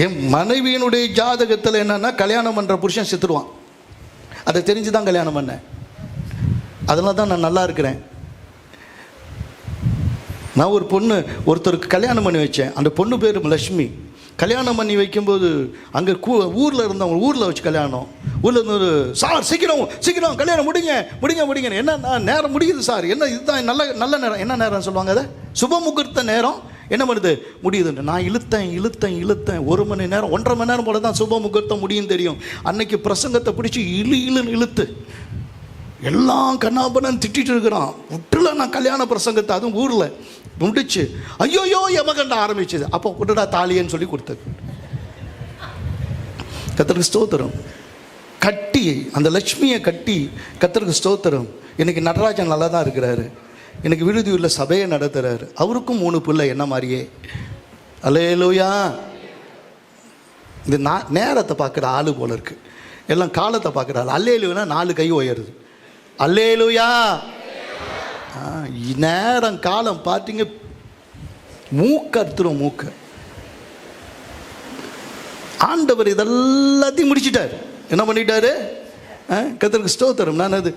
என் மனைவியினுடைய ஜாதகத்தில் என்னன்னா, கல்யாணம் பண்ணுற புருஷன் செத்துருவான். அதை தெரிஞ்சு தான் கல்யாணம் பண்ணேன். அதனால தான் நான் நல்லா இருக்கிறேன். நான் ஒரு பொண்ணு ஒருத்தருக்கு கல்யாணம் பண்ணி வச்சேன். அந்த பொண்ணு பேர் லட்சுமி. கல்யாணம் பண்ணி வைக்கும்போது அங்கே ஊரில் இருந்தவங்க, ஊரில் வச்சு கல்யாணம், ஊரில் இருந்து ஒரு சார் சீக்கிரம் கல்யாணம் முடிங்க என்ன நேரம் முடியுது சார், என்ன இதுதான் நல்ல நேரம், என்ன நேரம் சொல்லுவாங்க, அதை சுப முகூர்த்த நேரம் என்ன பண்ணுது முடியுதுன்னு. நான் இழுத்தேன் 1 மணி நேரம் 1.5 மணி நேரம் போல தான் சுப முகூர்த்தம் முடியும் தெரியும். அன்னைக்கு பிரசங்கத்தை பிடிச்சி இழுத்து எல்லாம் கண்ணாபண்ணன் திட்டிட்டு இருக்கிறான். விட்டுல நான் கல்யாண பிரசங்கத்தை, அதுவும் ஊரில் முடிச்சு ஐயோயோ யமகண்ட ஆரம்பிச்சது. அப்போ விட்டுடா தாலியன்னு சொல்லி கொடுத்தது. கர்த்தருக்கு ஸ்தோத்திரம். கட்டி அந்த லட்சுமியை கட்டி, கர்த்தருக்கு ஸ்தோத்திரம். இன்னைக்கு நடராஜன் நல்லா தான் இருக்கிறாரு. எனக்கு விடுதியூரில் சபையை நடத்துகிறாரு. அவருக்கும் 3 பிள்ளை என்ன மாதிரியே. அல்லேலூயா. இந்த நேரத்தை பார்க்குற ஆளு போல இருக்கு, எல்லாம் காலத்தை பார்க்குறாரு. அல்லேலூயா 4 கை உயருது. அல்லேலூயா. நேரம் காலம் பார்த்தீங்க, மூக்கறுத்துரும். ஆண்டவர் இதெல்லாத்தையும் முடிச்சிட்டார். என்ன பண்ணிட்டாரு? கர்த்தருக்கு ஸ்தோத்திரம். நான் அது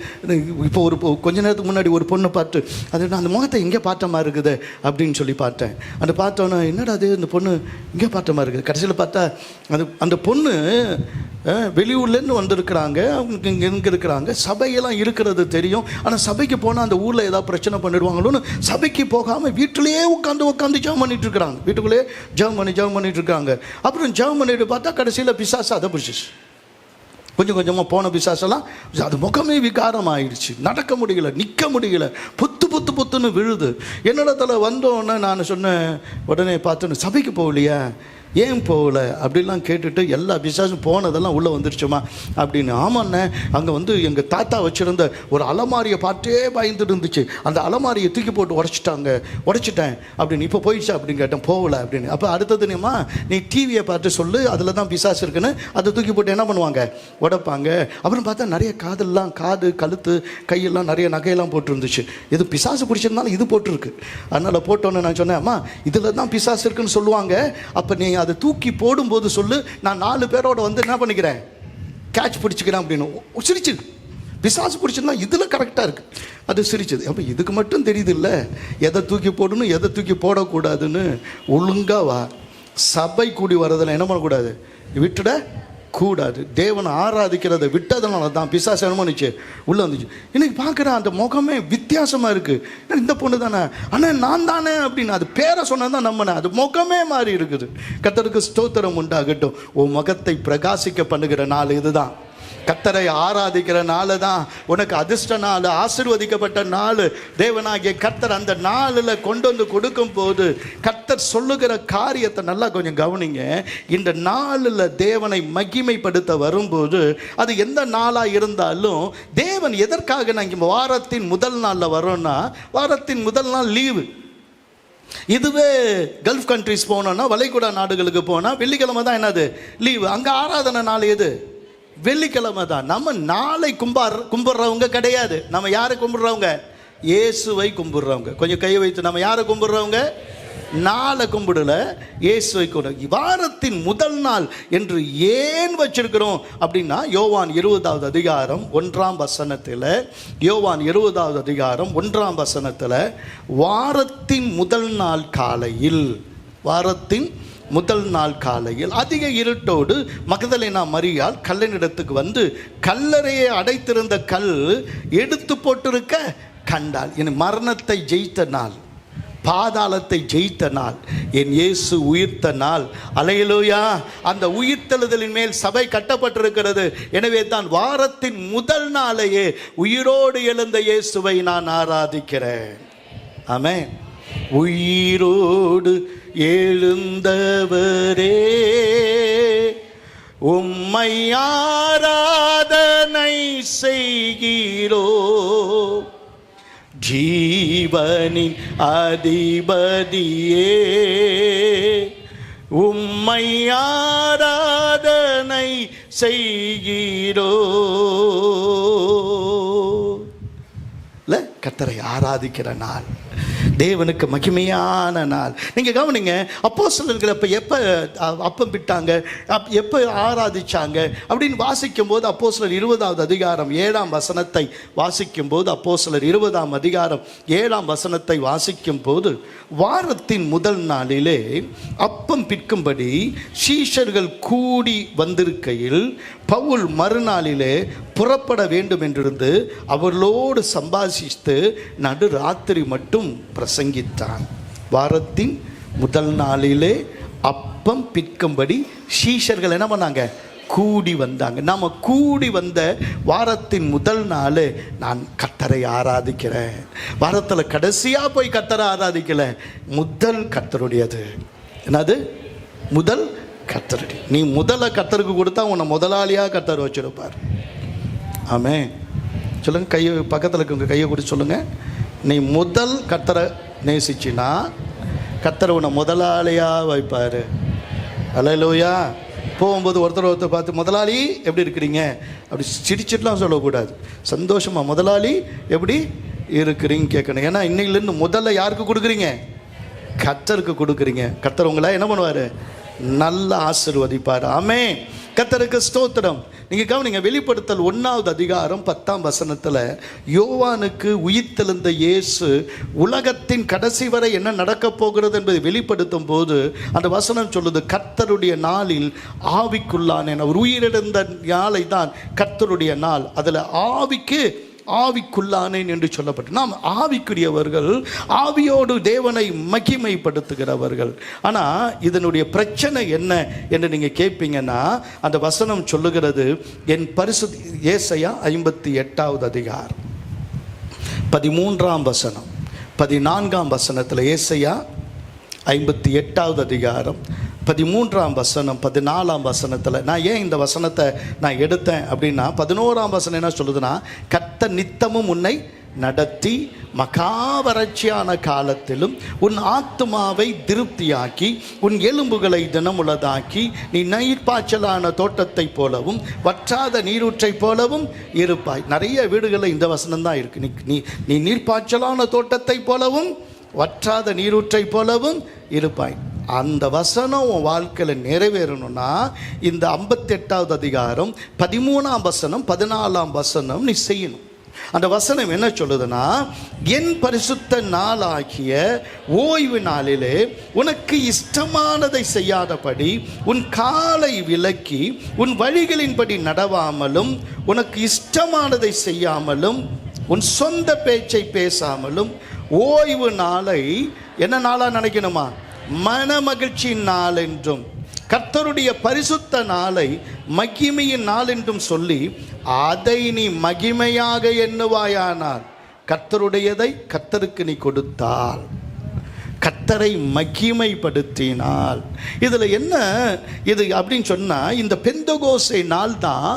இப்போ கொஞ்ச நேரத்துக்கு முன்னாடி ஒரு பொண்ணை பார்த்து, அது நான் அந்த முகத்தை எங்கே பார்த்த மாதிரி இருக்குது அப்படின்னு சொல்லி பார்த்தேன். அந்த பார்த்தோன்னே என்னடா அது, இந்த பொண்ணு இங்கே பார்த்த மாதிரி இருக்குது. கடைசியில் பார்த்தா அந்த பொண்ணு வெளியூர்லேருந்து வந்திருக்கிறாங்க, அவங்க இங்கே இருக்கிறாங்க, சபையெல்லாம் இருக்கிறது தெரியும். ஆனால் சபைக்கு போனால் அந்த ஊரில் ஏதாவது பிரச்சனை பண்ணிடுவாங்களோன்னு சபைக்கு போகாமல் வீட்டிலேயே உட்காந்து ஜெபம் பண்ணிட்டு இருக்கிறாங்க. வீட்டுக்குள்ளேயே ஜெபம் பண்ணிட்டு இருக்காங்க. அப்புறம் ஜெபம் பண்ணிட்டு பார்த்தா கடைசியில் பிசாசு அதை பிடிச்சிச்சு. கொஞ்சம் கொஞ்சமாக போன பிசாசெல்லாம் அது முகமே விகாரம் ஆயிடுச்சு. நடக்க முடியல, நிற்க முடியல, புத்துன்னு விழுது. என்னிடத்துல வந்தோன்னே நான் சொன்னேன், உடனே பார்த்துன்னு சபைக்கு போகலையா, ஏன் போகல அப்படிலாம் கேட்டுட்டு எல்லா பிசாசும் போனதெல்லாம் உள்ளே வந்துருச்சோமா அப்படின்னு. ஆமாண்ணே, அங்கே எங்கள் தாத்தா வச்சுருந்த ஒரு அலமாரியை பார்த்தே பயந்துட்டு இருந்துச்சு, அந்த அலமாரியை தூக்கி போட்டு உடைச்சிட்டேன் அப்படின்னு. இப்போ போயிடுச்சா அப்படின்னு கேட்டேன். போகலை அப்படின்னு. அப்போ அடுத்தது நீ டிவியை பார்த்து சொல்லு, அதில் தான் பிசாசு இருக்குன்னு அதை தூக்கி போட்டு என்ன பண்ணுவாங்க, உடைப்பாங்க. அப்புறம் பார்த்தா நிறைய காது கழுத்து கையெல்லாம் நிறைய நகையெல்லாம் போட்டுருந்துச்சு. இது பிசாசு பிடிச்சிருந்தாலும் இது போட்டிருக்கு. அதனால் போட்டோன்னு நான் சொன்னேன், அம்மா இதில் தான் பிசாசு இருக்குன்னு சொல்லுவாங்க, அப்போ நீ அதை தூக்கி போடும்போது சொல்லு, நான் 4 பேரோட என்ன பண்ணிக்கிறேன், கேட்ச் பிடிச்சிக்கிறேன் அப்படின்னு. சிரிச்சு பிசாசு பிடிச்சிருந்தா இதில் கரெக்டாக இருக்குது. அது சிரிச்சது. அப்போ இதுக்கு மட்டும் தெரியுது இல்லை எதை தூக்கி போடணும் எதை தூக்கி போடக்கூடாதுன்னு. ஒழுங்காக வா. சபை கூடி வர்றதில் என்ன பண்ணக்கூடாது, விட்டுட கூடாது. தேவனை ஆராதிக்கிறதை விட்டதுனால தான் பிசாசு என்ன பண்ணிச்சு, உள்ளே வந்துச்சு. இன்னைக்கு பார்க்குறேன் அந்த முகமே வித்தியாசமாக இருக்குது. இந்த பொண்ணு தானே, ஆனால் நான் தானே அப்படின்னு அது பேரை சொன்னதான் நம்பினேன். அது முகமே மாறி இருக்குது. கர்த்தருக்கு ஸ்தோத்திரம் உண்டாகட்டும். உன் முகத்தை பிரகாசிக்க பண்ணுகிற நாள் இதுதான். கர்த்தரை ஆராதிக்கிற நாள் தான் உனக்கு அதிர்ஷ்ட நாள், ஆசீர்வதிக்கப்பட்ட நாள். தேவனாகிய கர்த்தர் அந்த நாளில் கொண்டு வந்து கொடுக்கும் போது கர்த்தர் சொல்லுகிற காரியத்தை நல்லா கொஞ்சம் கவனிங்க. இந்த நாளில் தேவனை மகிமைப்படுத்த வரும்போது அது எந்த நாளாக இருந்தாலும் தேவன் எதற்காக நாங்கள் வாரத்தின் முதல் நாளில் வரோன்னா, வாரத்தின் முதல் நாள் லீவு. இதுவே கல்ஃப் கண்ட்ரிஸ் போனோன்னா, வளைகுடா நாடுகளுக்கு போனால் வெள்ளிக்கிழமை தான் என்னது லீவு. அங்கே ஆராதனை நாள் எது, வெள்ளிக்கிழமை தான். நம்ம நாளை கும்பிட்றவங்க கிடையாது. நம்ம யாரை கும்பிட்றவங்க, இயேசுவை கும்பிட்றவங்க. கொஞ்சம் கையை வைத்து, நம்ம யாரை கும்பிட்றவங்க, நாளை கும்பிடல, இயேசுவை கும்பிட. வாரத்தின் முதல் நாள் என்று ஏன் வச்சிருக்கிறோம் அப்படின்னா, யோவான் 20வது அதிகாரம் 1ஆம் வசனத்தில், யோவான் 20வது அதிகாரம் 1ஆம் வசனத்தில், வாரத்தின் முதல் நாள் காலையில், வாரத்தின் முதல் நாள் காலையில் அதிக இருட்டோடு மகதலேனா மரியாள் கல்லனிடத்துக்கு வந்து கல்லறையை அடைத்திருந்த கல் எடுத்து போட்டிருக்க கண்டாள். என் மரணத்தை ஜெயித்த நாள், பாதாளத்தை ஜெயித்த நாள், என் இயேசு உயிர்த்த நாள். அல்லேலூயா. அந்த உயிர்த்தெழுதலின் மேல் சபை கட்டப்பட்டிருக்கிறது. எனவே தான் வாரத்தின் முதல் நாளையே உயிரோடு எழுந்த இயேசுவை நான் ஆராதிக்கிறேன். ஆமென். உயிரோடு எழுந்தவரே உம்மை ஆராதனை செய்கிறோ, ஜீவனின் அதிபதியே உம்மை ஆராதனை செய்கிறோ. கர்த்தரை ஆராதிக்கிற நாள், தேவனுக்கு மகிமையான நாள். நீங்கள் கவனிங்க, அப்போஸ்தலர்கள் எப்போ அப்பம் பிட்டாங்க, எப்போ ஆராதிச்சாங்க அப்படின்னு வாசிக்கும் போது அப்போஸ்தலர் 20வது அதிகாரம் 7ஆம் வசனத்தை வாசிக்கும் போது, அப்போஸ்தலர் 20ஆம் அதிகாரம் 7ஆம் வசனத்தை வாசிக்கும் போது, வாரத்தின் முதல் நாளிலே அப்பம் பிற்கும்படி சீஷர்கள் கூடி வந்திருக்கையில் பவுல் மறுநாளிலே புறப்பட வேண்டும் என்றிருந்து அவர்களோடு சம்பாஷித்து நடு ராத்திரி மட்டும் பிரசங்கித்தான். வாரத்தின் முதல் நாளிலே அப்பம் பிற்கும்படி சீஷர்கள் என்ன பண்ணாங்க, கூடி வந்தாங்க. நாம் கூடி வந்த வாரத்தின் முதல் நாள் நான் கர்த்தரை ஆராதிக்கிறேன். வாரத்தில் கடைசியாக போய் கர்த்தரை ஆராதிக்கல, முதல் கர்த்தருடையது. என்னது, முதல் கர்த்தருடைய. நீ முதல்ல கர்த்தருக்கு கொடுத்தா உன்னை முதலாளியாக கர்த்தர் வச்சிருப்பார். ஆமென். சொல்லுங்க, கையை பக்கத்தில் இருக்க கையை கொடுத்து சொல்லுங்க, நீ முதல் கர்த்தரை நேசிச்சினா கர்த்தர் உன்னை முதலாளியாக வைப்பார். அல்லேலூயா. போகும்போது ஒருத்தர் பார்த்து முதலாளி எப்படி இருக்கிறீங்க அப்படி சிரிச்சிட்டுலாம் சொல்லக்கூடாது. சந்தோஷமாக முதலாளி எப்படி இருக்கிறீங்க கேட்கணும். ஏன்னா இன்னையிலேருந்து முதல்ல யாருக்கு கொடுக்குறீங்க, கர்த்தருக்கு கொடுக்குறீங்க. கர்த்தர் உங்களை என்ன பண்ணுவார், நல்லா ஆசீர்வதிப்பார். ஆமென். கர்த்தருக்கு ஸ்தோத்திரம். நீங்க கவனிங்க, வெளிப்படுத்தல் 1வது அதிகாரம் 10ஆம் வசனத்துல யோவானுக்கு உயிர்த்தெழுந்த இயேசு உலகத்தின் கடைசி வரை என்ன நடக்க போகிறது என்பதை வெளிப்படுத்தும் போது அந்த வசனம் சொல்லுது, கர்த்தருடைய நாளில் ஆவிக்குள்ளானேன். அவர் உயிரிழந்த நாளை தான் கர்த்தருடைய நாள். அதுல ஆவிக்குள்ளானேன் என்று சொல்லப்பட்டு, நாம் ஆவிக்குரியவர்கள், ஆவியோடு தேவனை மகிமைப்படுத்துகிறவர்கள். ஆனால் இதனுடைய பிரச்சனை என்ன என்று நீங்கள் கேட்பீங்கன்னா, அந்த வசனம் சொல்லுகிறது, என் பரிசுத்த ஏசாயா 58வது அதிகாரம் 13ஆம் வசனம் 14ஆம் வசனத்தில், ஏசாயா 58வது அதிகாரம் 13ஆம் வசனம் 14ஆம் வசனத்தில், நான் ஏன் இந்த வசனத்தை நான் எடுத்தேன் அப்படின்னா, 11ஆம் வசனம் என்ன சொல்லுதுன்னா, கர்த்தர் நித்தமும் உன்னை நடத்தி மகாவறட்சியான காலத்திலும் உன் ஆத்துமாவை திருப்தியாக்கி உன் எலும்புகளை தினமுள்ளதாக்கி நீ நீர்ப்பாய்ச்சலான தோட்டத்தை போலவும் வற்றாத நீரூற்றை போலவும் இருப்பாய். நிறைய வீடுகளில் இந்த வசனம் தான் இருக்கு. நீ நீர்ப்பாய்ச்சலான தோட்டத்தை போலவும் வற்றாத நீரூற்றை போலவும் இருப்பாய். அந்த வசனம் உன் வாழ்க்கையில் நிறைவேறணும்னா இந்த 58வது அதிகாரம் 13ஆம் வசனம் 14ஆம் வசனம் நீ செய்யணும். அந்த வசனம் என்ன சொல்லுதுன்னா, என் பரிசுத்த நாளாகிய ஓய்வு நாளிலே உனக்கு இஷ்டமானதை செய்யாதபடி உன் காலை விலக்கி உன் வழிகளின்படி நடவாமலும் உனக்கு இஷ்டமானதை செய்யாமலும் உன் சொந்த பேச்சை பேசாமலும் ஓய்வு நாளை என்ன நாளா நினைக்கணுமா? மன மகிழ்ச்சியின் நாள் என்றும் கர்த்தருடைய பரிசுத்த நாளை மகிமையின் நாள் என்றும் சொல்லி அதை நீ மகிமையாக எண்ணுவாயானால், கர்த்தருடையதை கர்த்தருக்கு நீ கொடுத்தால், கர்த்தரை மகிமைப்படுத்தினால், இதில் என்ன இது அப்படின்னு சொன்னால், இந்த பெந்தகோஸ்தே நாள் தான்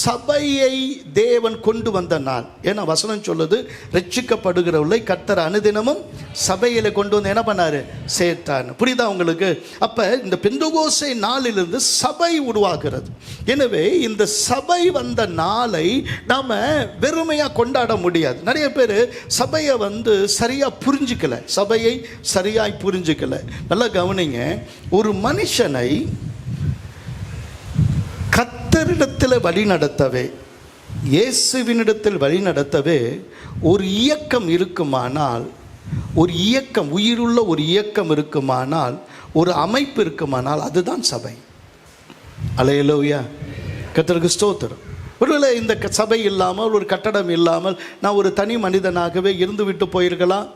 சபையை தேவன் கொண்டு வந்த நாள். ஏன்னா வசனம் சொல்லுது, ரட்சிக்கப்படுகிறவர்களை கர்த்தர் அனுதினமும் சபையில் கொண்டு வந்து என்ன பண்ணாரு? சேர்த்தார். புரியுதா உங்களுக்கு? அப்போ இந்த பெந்தகோஸ்தே நாளிலிருந்து சபை உருவாகிறது. எனவே இந்த சபை வந்த நாளை நாம் வெறுமையாக கொண்டாட முடியாது. நிறைய பேர் சபையை சரியாக புரிஞ்சிக்கல, சபையை சரியாய் புரிஞ்சுக்கல. நல்லா கவனிங்க, ஒரு மனுஷனை கர்த்தரிடத்தில் வழி நடத்தவே, இயேசுவினிடத்தில் வழி நடத்தவே ஒரு இயக்கம் இருக்குமானால், ஒரு இயக்கம், உயிருள்ள ஒரு இயக்கம் இருக்குமானால், ஒரு அமைப்பு இருக்குமானால், அதுதான் சபை. அல்லேலூயா, கர்த்தருக்கு ஸ்தோத்திரம். ஒருவேளை இந்த சபை இல்லாமல், ஒரு கட்டடம் இல்லாமல் நான் ஒரு தனி மனிதனாகவே இருந்து விட்டு போயிருக்கலாம்.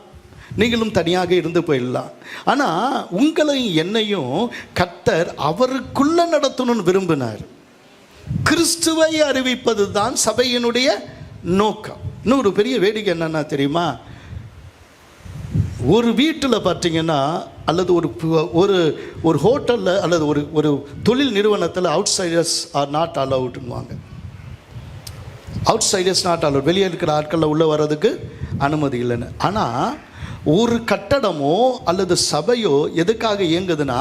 நீங்களும் தனியாக இருந்து போயிடலாம். ஆனால் உங்களையும் என்னையும் கர்த்தர் அவருக்குள்ள நடத்தணும்னு விரும்பினார். கிறிஸ்துவை அறிவிப்பது தான் சபையினுடைய நோக்கம். இன்னொரு பெரிய வேடிக்கை என்னன்னா தெரியுமா? ஒரு வீட்டில் பார்த்தீங்கன்னா, அல்லது ஒரு ஹோட்டலில் அல்லது ஒரு தொழில் நிறுவனத்தில் அவுட்சைடர்ஸ் ஆர் நாட் அலவுடுன்னுவாங்க. அவுட்சைடர்ஸ் நாட் அலவுட், வெளியே இருக்கிற ஆட்களில் உள்ளே வர்றதுக்கு அனுமதி இல்லைன்னு. ஆனால் ஒரு கட்டடமோ அல்லது சபையோ எதுக்காக இயங்குதுன்னா,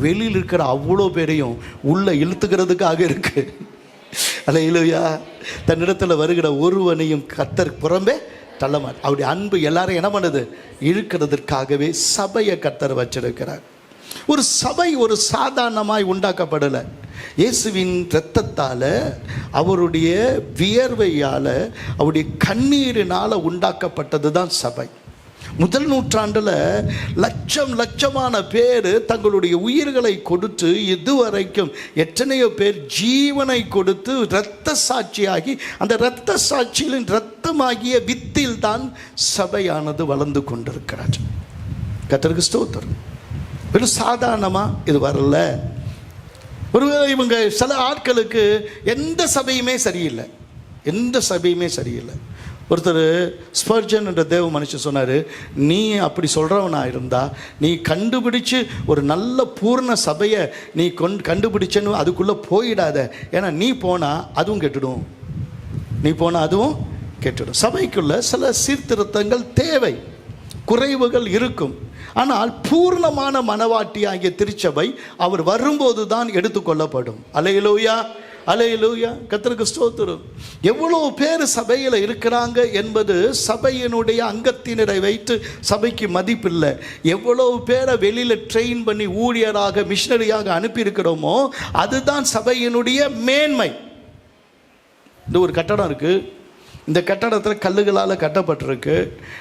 வெளியில் இருக்கிற அவ்வளோ பேரையும் உள்ளே இழுத்துக்கிறதுக்காக இருக்கு. அல்லேலூயா. தன்னிடத்தில் வருகிற ஒருவனையும் கர்த்தர் புறம்பே தள்ளமாட். அவருடைய அன்பு எல்லாரும் என்ன பண்ணுது? இழுக்கிறதுக்காகவே சபையை கர்த்தர் வச்சிருக்கிறார். ஒரு சபை ஒரு சாதாரணமாய் உண்டாக்கப்படலை. இயேசுவின் இரத்தத்தால், அவருடைய வியர்வையால், அவருடைய கண்ணீரினால் உண்டாக்கப்பட்டது தான் சபை. முதல் நூற்றாண்டில் லட்சமான பேர் தங்களுடைய உயிர்களை கொடுத்து, இதுவரைக்கும் எத்தனையோ பேர் ஜீவனை கொடுத்து இரத்த சாட்சியாகி, அந்த இரத்த சாட்சிகளின் இரத்தமாகிய வித்தில் தான் சபையானது வளர்ந்து கொண்டிருக்கிறார். கர்த்தருக்கு ஸ்தோத்திரம். வெறும் சாதாரணமாக இது வரல. ஒருவேளை இவங்க சில ஆட்களுக்கு எந்த சபையுமே சரியில்லை. ஒருத்தர் ஸ்பர்ஜன் என்ற தேவ மனுஷன் சொன்னார், நீ அப்படி சொல்கிறவனா இருந்தால் நீ கண்டுபிடிச்சு ஒரு நல்ல பூர்ண சபையை நீ கண்டுபிடிச்சன்னு அதுக்குள்ளே போயிடாத. ஏன்னா நீ போனால் அதுவும் கெட்டுடும். சபைக்குள்ள சில சீர்திருத்தங்கள் தேவை, குறைவுகள் இருக்கும். ஆனால் பூர்ணமான மனவாட்டி ஆகிய திருச்சபை அவர் வரும்போது தான் எடுத்துக்கொள்ளப்படும். அல்லேலூயா. அல்லேலூயா, கர்த்தருக்கு ஸ்தோத்திரம். எவ்வளவு பேர் சபையில் இருக்கிறாங்க என்பது சபையினுடைய அங்கத்தினரை வைத்து சபைக்கு மதிப்பில்லை. எவ்வளவு பேரை வெளியில் ட்ரெயின் பண்ணி ஊழியராக மிஷனரியாக அனுப்பியிருக்கிறோமோ அதுதான் சபையினுடைய மேன்மை. இந்த ஒரு கட்டடம் இருக்குது, இந்த கட்டடத்தில் கல்லுகளால் கட்டப்பட்டிருக்கு.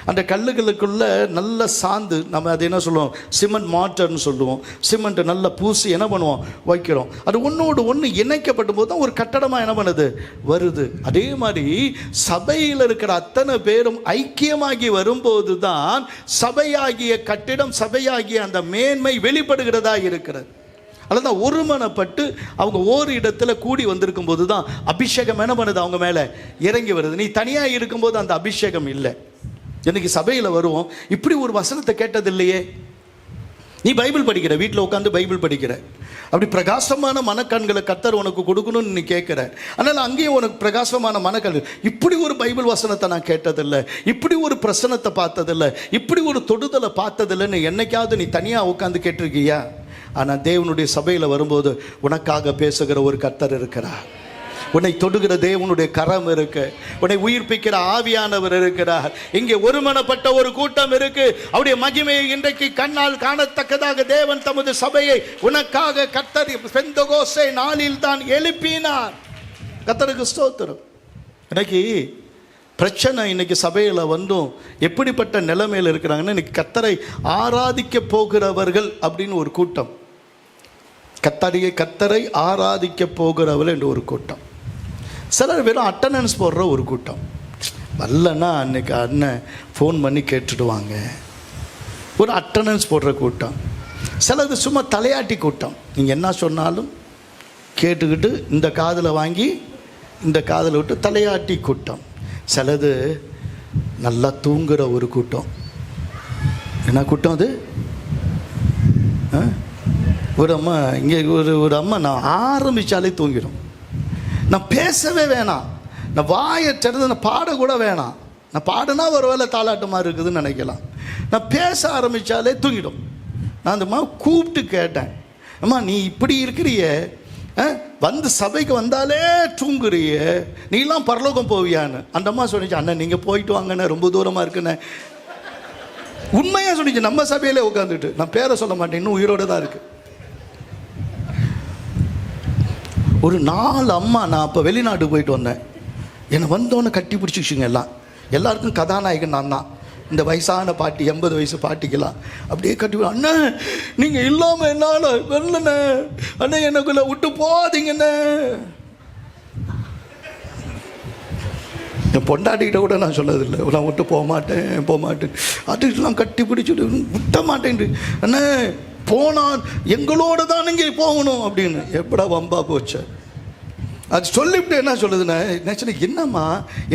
அந்த கல்லுகளுக்குள்ள நல்ல சாந்து, நம்ம அது என்ன சொல்லுவோம், சிமெண்ட் மாட்டர்னு சொல்லுவோம். சிமெண்ட்டு நல்லா பூசி என்ன பண்ணுவோம், வைக்கிறோம். அது ஒன்றோடு ஒன்று இணைக்கப்படும் போது தான் ஒரு கட்டடமாக என்ன பண்ணுது, வருது. அதே மாதிரி சபையில் இருக்கிற அத்தனை பேரும் ஐக்கியமாகி வரும்போது தான் சபையாகிய கட்டிடம், சபையாகிய அந்த மேன்மை வெளிப்படுகிறதா இருக்கிறது. அதுதான் ஒருமனப்பட்டு அவங்க ஒரு இடத்துல கூடி வந்திருக்கும் போது தான் அபிஷேகம் என்ன பண்ணுது, அவங்க மேலே இறங்கி வருது. நீ தனியாக இருக்கும்போது அந்த அபிஷேகம் இல்லை. இன்னைக்கு சபையில் வருவோம், இப்படி ஒரு வசனத்தை கேட்டது இல்லையே. நீ பைபிள் படிக்கிற, வீட்டில் உட்காந்து பைபிள் படிக்கிற, அப்படி பிரகாசமான மனக்கண்களை கர்த்தர் உனக்கு கொடுக்கணும்னு நீ கேட்குற. அதனால் அங்கேயும் உனக்கு பிரகாசமான மனக்கண். இப்படி ஒரு பைபிள் வசனத்தை நான் கேட்டதில்லை, இப்படி ஒரு பிரசனத்தை பார்த்ததில்லை, இப்படி ஒரு தொடுதலை பார்த்ததில்லைன்னு என்னைக்காவது நீ தனியாக உட்காந்து கேட்டிருக்கியா? ஆனால் தேவனுடைய சபையில் வரும்போது உனக்காக பேசுகிற ஒரு கர்த்தர் இருக்கிறார். உன்னை தொடுகிற தேவனுடைய கரம் இருக்கு, உன்னை உயிர்ப்பிக்கிற ஆவியானவர் இருக்கிறார். இங்கே ஒருமனப்பட்ட ஒரு கூட்டம் இருக்கு. அவருடைய மகிமையை இன்றைக்கு கண்ணால் காணத்தக்கதாக தேவன் தமது சபையை உனக்காக கர்த்தர் பெந்தகோஸ்தே நாளில் தான் எழுப்பினார். கர்த்தருக்கு ஸ்தோத்திரம். இன்னைக்கு பிரச்சனை, இன்னைக்கு சபையில் வந்தும் எப்படிப்பட்ட நிலைமையில் இருக்கிறாங்கன்னா, இன்னைக்கு கர்த்தரை ஆராதிக்க போகிறவர்கள் அப்படின்னு ஒரு கூட்டம், கர்த்தரை ஆராதிக்க போகிறவர்கள் என்று ஒரு கூட்டம். சிலர் வெறும் அட்டண்டன்ஸ் போடுற ஒரு கூட்டம். வரலன்னா அன்னைக்கு அண்ணன் ஃபோன் பண்ணி கேட்டுடுவாங்க, ஒரு அட்டண்டன்ஸ் போடுற கூட்டம். சிலது சும்மா தலையாட்டி கூட்டம், நீங்கள் என்ன சொன்னாலும் கேட்டுக்கிட்டு இந்த காதில் வாங்கி இந்த காதில் விட்டு தலையாட்டி கூட்டம். சிலது நல்லா தூங்குகிற ஒரு கூட்டம். என்ன கூட்டம் அது? ஒரு அம்மா இங்கே ஒரு அம்மா, நான் ஆரம்பித்தாலே தூங்கிடும். நான் பேசவே வேணாம், நான் வாயை திறந்து நான் பாடக்கூட வேணாம். நான் பாடுனா ஒரு வேளை தாலாட்டமாக இருக்குதுன்னு நினைக்கலாம். நான் பேச ஆரம்பித்தாலே தூங்கிடும். நான் அந்த அம்மா கூப்பிட்டு கேட்டேன், அம்மா நீ இப்படி இருக்கிறிய, வந்து சபைக்கு வந்தாலே தூங்குறிய, நீலாம் பரலோகம் போவியான்னு. அந்த அம்மா சொன்னிச்சு, அண்ணன் நீங்கள் போயிட்டு வாங்கண்ணே, ரொம்ப தூரமாக இருக்குண்ணே. உண்மையாக சொன்னிச்சு, நம்ம சபையிலே உட்காந்துட்டு. நான் பேரை சொல்ல மாட்டேன், இன்னும் உயிரோடு தான் இருக்கு. ஒரு 4 அம்மா, நான் அப்போ வெளிநாட்டுக்கு போயிட்டு வந்தேன், என்னை வந்தோன்னே கட்டி பிடிச்சிக்கிச்சுங்க. எல்லாருக்கும் கதாநாயகன் நான் தான். இந்த வயசான பாட்டி, 80 வயசு பாட்டிக்கெல்லாம் அப்படியே கட்டி, அண்ணன் நீங்கள் இல்லாமல் என்னால் வரலண்ணே, அண்ணன் எனக்குள்ள விட்டு போதீங்கண்ணே. என் பொண்டாட்டிக்கிட்ட கூட நான் சொன்னதில்லை, நான் விட்டு போக மாட்டேன் அதுக்கெல்லாம் கட்டி பிடிச்சிட்டு விட்ட மாட்டேன். அண்ணே போனால் எங்களோட தான் நீங்கள் போகணும் அப்படின்னு. எப்படா வம்பா போச்சு அது சொல்லிவிட்டு என்ன சொல்லுதுண்ணே, என்னம்மா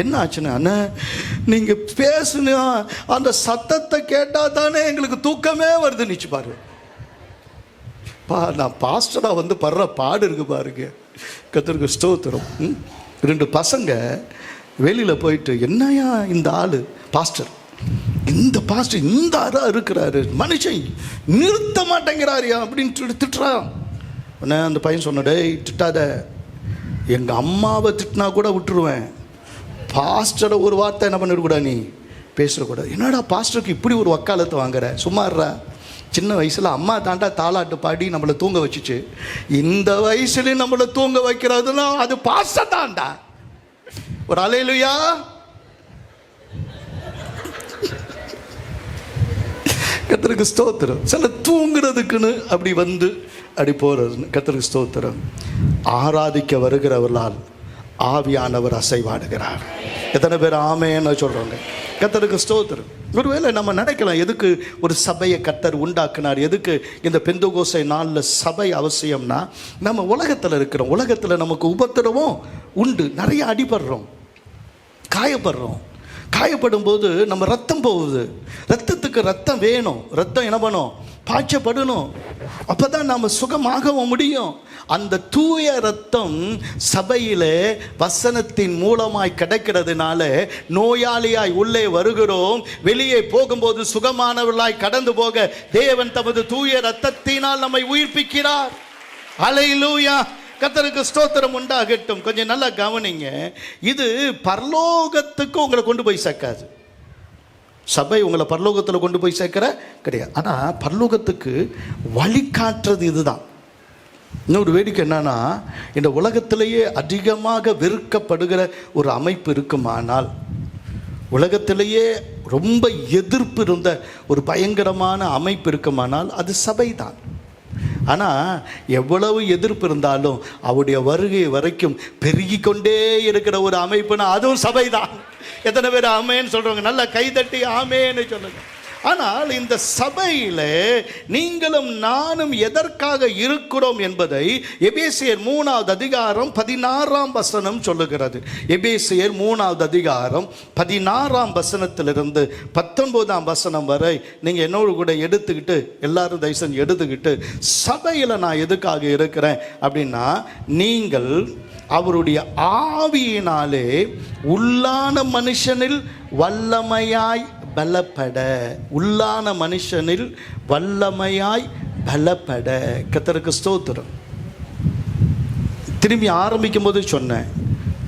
என்ன ஆச்சுண்ணே? அண்ணே நீங்கள் பேசுனா அந்த சத்தத்தை கேட்டால் தானே எங்களுக்கு தூக்கமே வருது. நிச்சு பாரு நான் பாஸ்டராக வந்து படுற பாடு இருக்கு பாருங்க. கர்த்தருக்கு ஸ்தோத்திரம். 2 பசங்க வெளியில் போயிட்டு, என்னையா இந்த ஆள் பாஸ்டர், இந்த பாஸ்டர் இந்த ஆளா இருக்கிறாரு, மனுஷன் நிறுத்த மாட்டேங்கிறாரியா அப்படின்னு திட்டுறான். உடனே அந்த பையன் சொன்ன, டேய் திட்டாத, எங்கள் அம்மாவை திட்டினா கூட விட்டுருவேன், பாஸ்டரை ஒரு வார்த்தை என்ன பண்ணிடக்கூடாது, நீ பேசக்கூடாது. என்னடா பாஸ்டருக்கு இப்படி ஒரு வக்காலத்தை வாங்குற, சும்மாறா, சின்ன வயசில் அம்மா தாண்டா தாலாட்டு பாடி நம்மளை தூங்க வச்சுச்சு, இந்த வயசுலேயும் நம்மளை தூங்க வைக்கிறதுனா அது பாஸ்டர் தாண்டா. ஒரு அல்லேலூயா. கர்த்தருக்கு ஸ்தோத்திரம். சில தூங்குறதுக்குன்னு அப்படி வந்து அப்படி போகிறது. கர்த்தருக்கு ஸ்தோத்திரம். ஆராதிக்க வருகிறவர்களால் ஆவியானவர் அசைவாடுகிறார். எத்தனை பேர் ஆமேன்னு சொல்கிறாங்க? கர்த்தருக்கு ஸ்தோத்திரம். ஒருவேளை நம்ம நினைக்கலாம், எதுக்கு ஒரு சபையை கர்த்தர் உண்டாக்குனார், எதுக்கு இந்த பெந்தகோஸ்தே நாளில் சபை அவசியம்னா, நம்ம உலகத்தில் இருக்கிறோம், உலகத்தில் நமக்கு உபத்திரவும் உண்டு, நிறைய அடிபடுறோம், காயப்படுறோம். காயப்படும் போது நம்ம ரத்தம் போகுது, ரத்தத்துக்கு ரத்தம் வேணும், ரத்தம் என்ன பண்ணும், பாய்ச்சப்படணும், அப்போ தான் நம்ம சுகமாகவும் முடியும். அந்த தூய ரத்தம் சபையிலே வசனத்தின் மூலமாய் கிடைக்கிறதுனால நோயாளியாய் உள்ளே வருகிறோம், வெளியே போகும்போது சுகமானவர்களாய் கடந்து போக தேவன் தமது தூய ரத்தத்தினால் நம்மை உயிர்ப்பிக்கிறார். அல்லேலூயா. கர்த்தருக்கு ஸ்தோத்திரம் உண்டாகட்டும். கொஞ்சம் நல்லா கவனிங்க. இது பரலோகத்துக்கு உங்களை கொண்டு போய் சேர்க்காது. சபை உங்களை பரலோகத்தில் கொண்டு போய் சேர்க்கிற கிடையாது. ஆனால் பரலோகத்துக்கு வழிகாட்டுறது இதுதான். இன்னொரு வேடிக்கை என்னன்னா, இந்த உலகத்திலேயே அதிகமாக வெறுக்கப்படுகிற ஒரு அமைப்பு இருக்குமானால், உலகத்திலேயே ரொம்ப எதிர்ப்பு இருந்த ஒரு பயங்கரமான அமைப்பு இருக்குமானால் அது சபை தான். ஆனால் எவ்வளவு எதிர்ப்பு இருந்தாலும் அவருடைய வருகை வரைக்கும் பெருகி கொண்டே இருக்கிற ஒரு அமைப்புனா அதுவும் சபை தான். எத்தனை பேர் ஆமேன்னு சொல்கிறவங்க? நல்லா கைதட்டி ஆமேன்னு சொல்லுங்க. ஆனால் இந்த சபையில் நீங்களும் நானும் எதற்காக இருக்கிறோம் என்பதை எபேசியர் 3வது அதிகாரம் 16ஆம் வசனம் சொல்லுகிறது. எபேசியர் 3வது அதிகாரம் 16ஆம் வசனத்திலிருந்து 19ஆம் வசனம் வரை நீங்கள் என்னோடு கூட எடுத்துக்கிட்டு, எல்லாரும் தயவு செஞ்சு எடுத்துக்கிட்டு, சபையில் நான் எதுக்காக இருக்கிறேன் அப்படின்னா, நீங்கள் அவருடைய ஆவியினாலே உள்ளான மனுஷனில் வல்லமையாய் பலப்பட, உள்ளான மனுஷனில் வல்லமையாய் பலப்பட. கர்த்தருக்கு ஸ்தோத்திரம். திரும்பி ஆரம்பிக்கும் போது சொன்னேன்,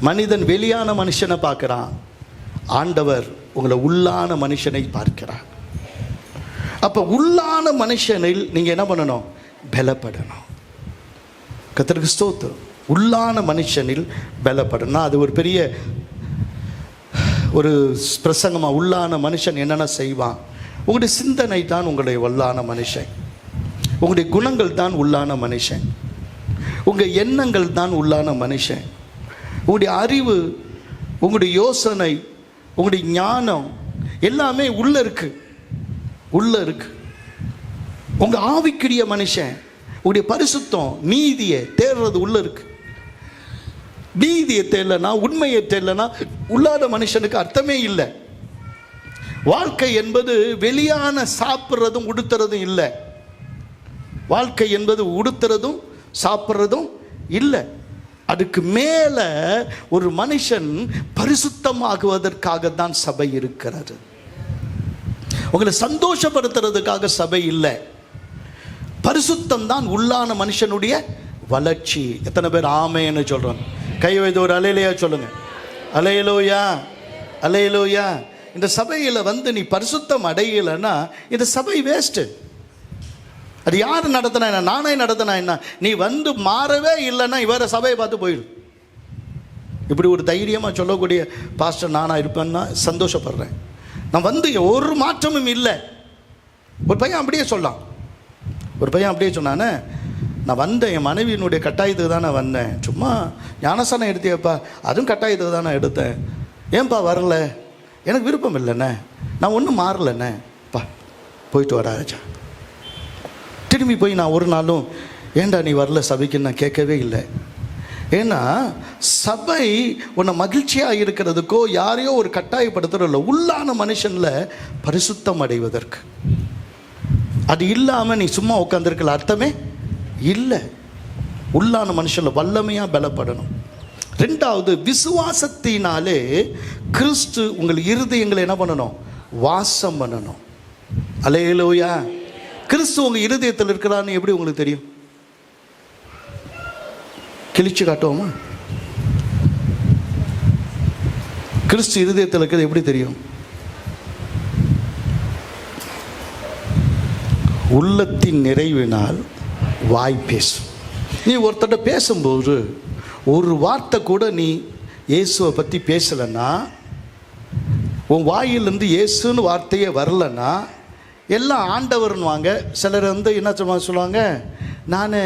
மனிதன் வெளியான மனுஷனை பார்க்கிறான், ஆண்டவர் உங்களை உள்ளான மனுஷனை பார்க்கிறார். அப்போ உள்ளான மனுஷனில் நீங்கள் என்ன பண்ணணும்? பலப்படணும். கர்த்தருக்கு ஸ்தோத்திரம். உள்ளான மனுஷனில் பலப்படணும். அது ஒரு பெரிய ஒரு பிரசங்கமாக. உள்ளான மனுஷன் என்னென்ன செய்வான்? உங்களுடைய சிந்தனை தான் உங்களுடைய உள்ளான மனுஷன். உங்களுடைய குணங்கள் தான் உள்ளான மனுஷன். உங்கள் எண்ணங்கள் தான் உள்ளான மனுஷன். உங்களுடைய அறிவு, உங்களுடைய யோசனை, உங்களுடைய ஞானம் எல்லாமே உள்ள இருக்கு. உங்கள் ஆவிக்குரிய மனுஷன், உங்களுடைய பரிசுத்தம், நீதியை தேடுறது உள்ள இருக்கு. நீதியை தேடலனா, உண்மையை தேடலனா உள்ளாத மனுஷனுக்கு அர்த்தமே இல்லை. வாழ்க்கை என்பது வெளியான சாப்பிட்றதும் உடுத்துறதும் இல்லை. வாழ்க்கை என்பது உடுத்துறதும் சாப்பிட்றதும் இல்லை. அதுக்கு மேலே ஒரு மனுஷன் பரிசுத்தமாகுவதற்காக தான் சபை இருக்கிறது. உங்களை சந்தோஷப்படுத்துறதுக்காக சபை இல்லை. பரிசுத்தம் தான் உள்ளான மனுஷனுடைய வளர்ச்சி. எத்தனை பேர் ஆமேன்னு சொல்கிறோம்? கை வைத்து ஒரு அலையிலையா சொல்லுங்க. அலையிலோயா, அலையிலோயா. இந்த சபையில் வந்து நீ பரிசுத்தம் அடையலைன்னா இந்த சபை வேஸ்ட்டு. அது யார் நடத்தினா என்ன? நானே நடத்தினா என்ன? நீ வந்து மாறவே இல்லைன்னா இவர சபையை பார்த்து போயிடும். இப்படி ஒரு தைரியமாக சொல்லக்கூடிய பாஸ்டர் நானாக இருப்பேன்னா சந்தோஷப்படுறேன். நான் வந்து ஒரு மாற்றமும் இல்லை. ஒரு பையன் அப்படியே சொன்னானே, நான் வந்தேன் என் மனைவியினுடைய கட்டாயத்துக்கு தான் நான் வந்தேன். சும்மா ஞானசானம் எடுத்தியப்பா, அதுவும் கட்டாயத்துக்கு தான் நான் எடுத்தேன். ஏன்பா வரல? எனக்கு விருப்பம் இல்லைண்ணே, நான் ஒன்றும் மாறலண்ணே. பா போயிட்டு வராச்சா. திரும்பி போய் நான் ஒரு நாளும் ஏண்டா நீ வரல சபைக்குன்னு நான் கேட்கவே இல்லை. ஏன்னா சபை உன்னை மகிழ்ச்சியாக இருக்கிறதுக்கோ யாரையோ ஒரு கட்டாயப்படுத்துறதில்ல. உள்ளான மனுஷனில் பரிசுத்தம் அடைவதற்கு. அது இல்லாமல் நீ சும்மா உட்காந்துருக்கல அர்த்தமே இல்லை. உள்ளான மனுஷனில் வல்லமையாக பலப்படணும். ரெண்டாவது, விசுவாசத்தினாலே கிறிஸ்து உங்கள் இருதயங்களை என்ன பண்ணணும்? வாசம் பண்ணணும். அல்லேலூயா. கிறிஸ்து உங்கள் இருதயத்தில் இருக்கிறான்னு எப்படி உங்களுக்கு தெரியும்? கிழிச்சு காட்டுவோமா? கிறிஸ்து இருதயத்தில் இருக்கிறது எப்படி தெரியும்? உள்ளத்தின் நிறைவினால் வாய் பேசும். நீ ஒருத்தட்ட பேசும்போது ஒரு வார்த்தை கூட நீ இயேசுவை பற்றி பேசலைன்னா, உன் வாயிலிருந்து இயேசுன்னு வார்த்தையே வரலன்னா எல்லாம் ஆண்டவர்னுவாங்க. சிலர் வந்து என்ன சொல்லுவாங்க, நான்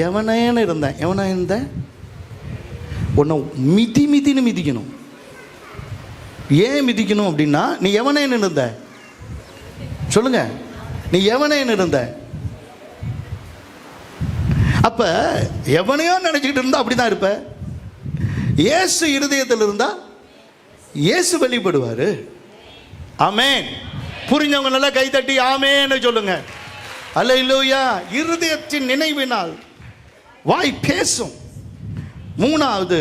எவனேன்னு இருந்தேன். உன்னை மிதின்னு மிதிக்கணும். ஏன் மிதிக்கணும் அப்படின்னா, நீ எவனேன்னு இருந்த? சொல்லுங்க, நீ எவனேன்னு இருந்த? அப்ப எவனையோ நினைச்சுக்கிட்டு இருந்தா அப்படிதான் இருப்ப. இயேசு இருதயத்தில் இருந்தா இயேசு வெளிப்படுவாரு. ஆமென். புரிஞ்சவங்க நல்லா கைதட்டி ஆமென்னு சொல்லுங்க. அல்லேலூயா. இருதயத்தின் நினைவினால் வாய் பேசும். மூணாவது,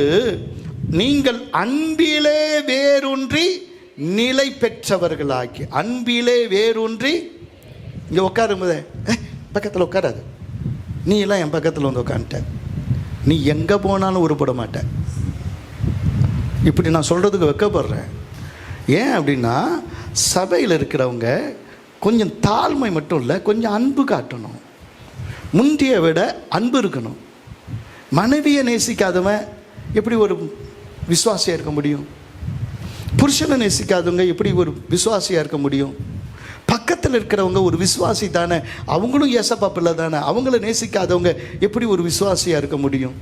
நீங்கள் அன்பிலே வேரூன்றி நிலை பெற்றவர்களாகி. அன்பிலே வேரூன்றி. இங்க உட்காரும்போதே பக்கத்தில் உட்காராது, நீ எல்லாம் என் பக்கத்தில் வந்து உட்காந்துட்ட. நீ எங்கே போனாலும் உருப்பட மாட்டேன். இப்படி நான் சொல்கிறதுக்கு வெக்கப்படுறேன். ஏன் அப்படின்னா, சபையில் இருக்கிறவங்க கொஞ்சம் தாழ்மை மட்டும் இல்லை, கொஞ்சம் அன்பு காட்டணும். முந்திய விட அன்பு இருக்கணும். மனைவியை நேசிக்காதவன் எப்படி ஒரு விசுவாசியாக இருக்க முடியும்? புருஷனை நேசிக்காதவங்க எப்படி ஒரு விசுவாசியாக இருக்க முடியும்? பக்கத்தில் இருக்கிறவங்க ஒரு விசுவாசி தானே, அவங்களும் ஏசப்பா பிள்ளை தானே, அவங்கள நேசிக்காதவங்க எப்படி ஒரு விசுவாசியாக இருக்க முடியும்?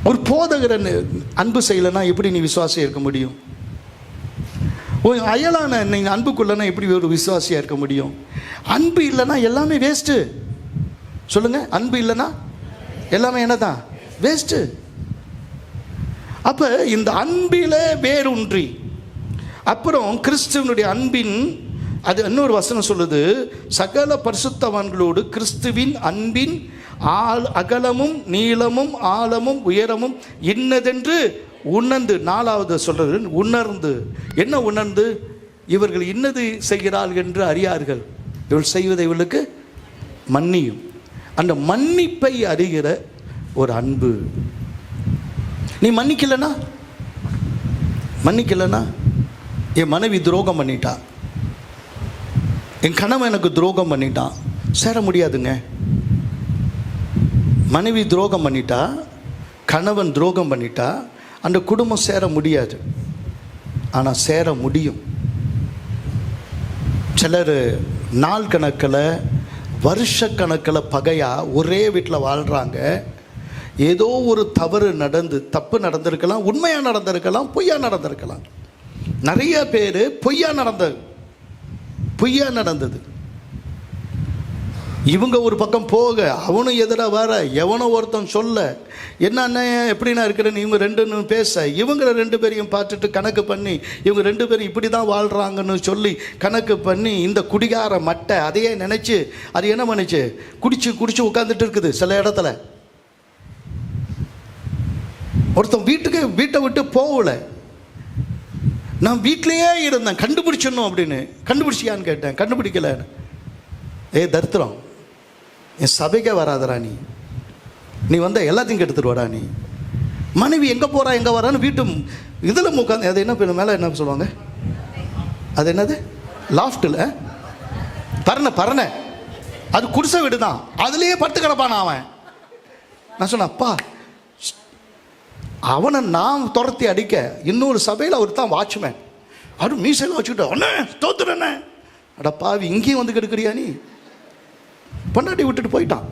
ஒரு போதகரை அன்பு செய்யலைன்னா எப்படி நீ விசுவாசியாக இருக்க முடியும்? ஒரு அயலான நீங்கள் அன்புக்குள்ளனா எப்படி ஒரு விசுவாசியாக இருக்க முடியும்? அன்பு இல்லைன்னா எல்லாமே வேஸ்ட்டு. சொல்லுங்கள், அன்பு இல்லைன்னா எல்லாமே என்ன தான்? வேஸ்ட்டு. அப்போ இந்த அன்பில் வேரூன்றி, அப்புறம் கிறிஸ்துவனுடைய அன்பின், அது இன்னொரு வசனம் சொல்லுது, சகல பரிசுத்தவான்களோடு கிறிஸ்துவின் அன்பின் அகலமும் நீளமும் ஆழமும் உயரமும் இன்னதென்று உணர்ந்து. நாலாவது சொல்றது உணர்ந்து. என்ன உணர்ந்து? இவர்கள் இன்னது செய்கிறார்கள் என்று அறியார்கள், இவர்கள் செய்வதை இவர்களுக்கு மன்னியும். அந்த மன்னிப்பை அறிகிற ஒரு அன்பு. நீ மன்னிக்கலனா என் மனைவி துரோகம் பண்ணிட்டா, என் கணவன் எனக்கு துரோகம் பண்ணிட்டான், சேர முடியாதுங்க. மனைவி துரோகம் பண்ணிட்டா, கணவன் துரோகம் பண்ணிட்டா, அந்த குடும்பம் சேர முடியாது. ஆனால் சேர முடியும். சிலர் நாள் கணக்கில் வருஷ கணக்கில் பகையாக ஒரே வீட்டில் வாழ்கிறாங்க. ஏதோ ஒரு தப்பு நடந்திருக்கலாம், உண்மையாக நடந்திருக்கலாம், பொய்யா நடந்திருக்கலாம். நிறைய பேர் பொய்யா நடந்தது. இவங்க ஒரு பக்கம் போக, அவனும் எதிராக வர, எவனோ ஒருத்தன் சொல்ல, என்ன எப்படின்னா இருக்கிறேன்னு இவங்க ரெண்டுன்னு பேச, இவங்க ரெண்டு பேரையும் பார்த்துட்டு கணக்கு பண்ணி, இவங்க ரெண்டு பேரும் இப்படி தான் வாழ்கிறாங்கன்னு சொல்லி கணக்கு பண்ணி, இந்த குடிகார மட்டை அதையே நினச்சி அது என்ன பண்ணிச்சு, குடிச்சு உட்காந்துட்டு இருக்குது. சில இடத்துல ஒருத்தன் வீட்டை விட்டு போகல, நான் வீட்டிலையே இருந்தேன், கண்டுபிடிச்சிடணும் அப்படின்னு. கண்டுபிடிச்சியான்னு கேட்டேன், கண்டுபிடிக்கல. தரித்திரம், என் சபைக்கே வராதரா நீ வந்த எல்லாத்தையும் கெடுத்துட்டு வாடா நீ. மனைவி எங்கே போகிறா எங்கே வரான்னு வீட்டு இதில் உட்காந்து, அது என்ன மேலே என்ன சொல்லுவாங்க, அது என்னது, லாஃப்டில் பரணை, அது குடிசை வீடு தான், அதுலேயே படுத்து கிடப்பான் அவன். நான் சொன்னேன், அப்பா அவனை நான் துரத்தி அடிக்க, இன்னொரு சபையில் அவர் தான் வாட்ச்மேன், அவரு மீசையில் வச்சுக்கிட்டு அண்ணே தோத்துறண்ணே, அடப்பாவி இங்கேயும் வந்து கெடுக்கிறியா நீ? பொண்டாட்டி விட்டுட்டு போயிட்டான்,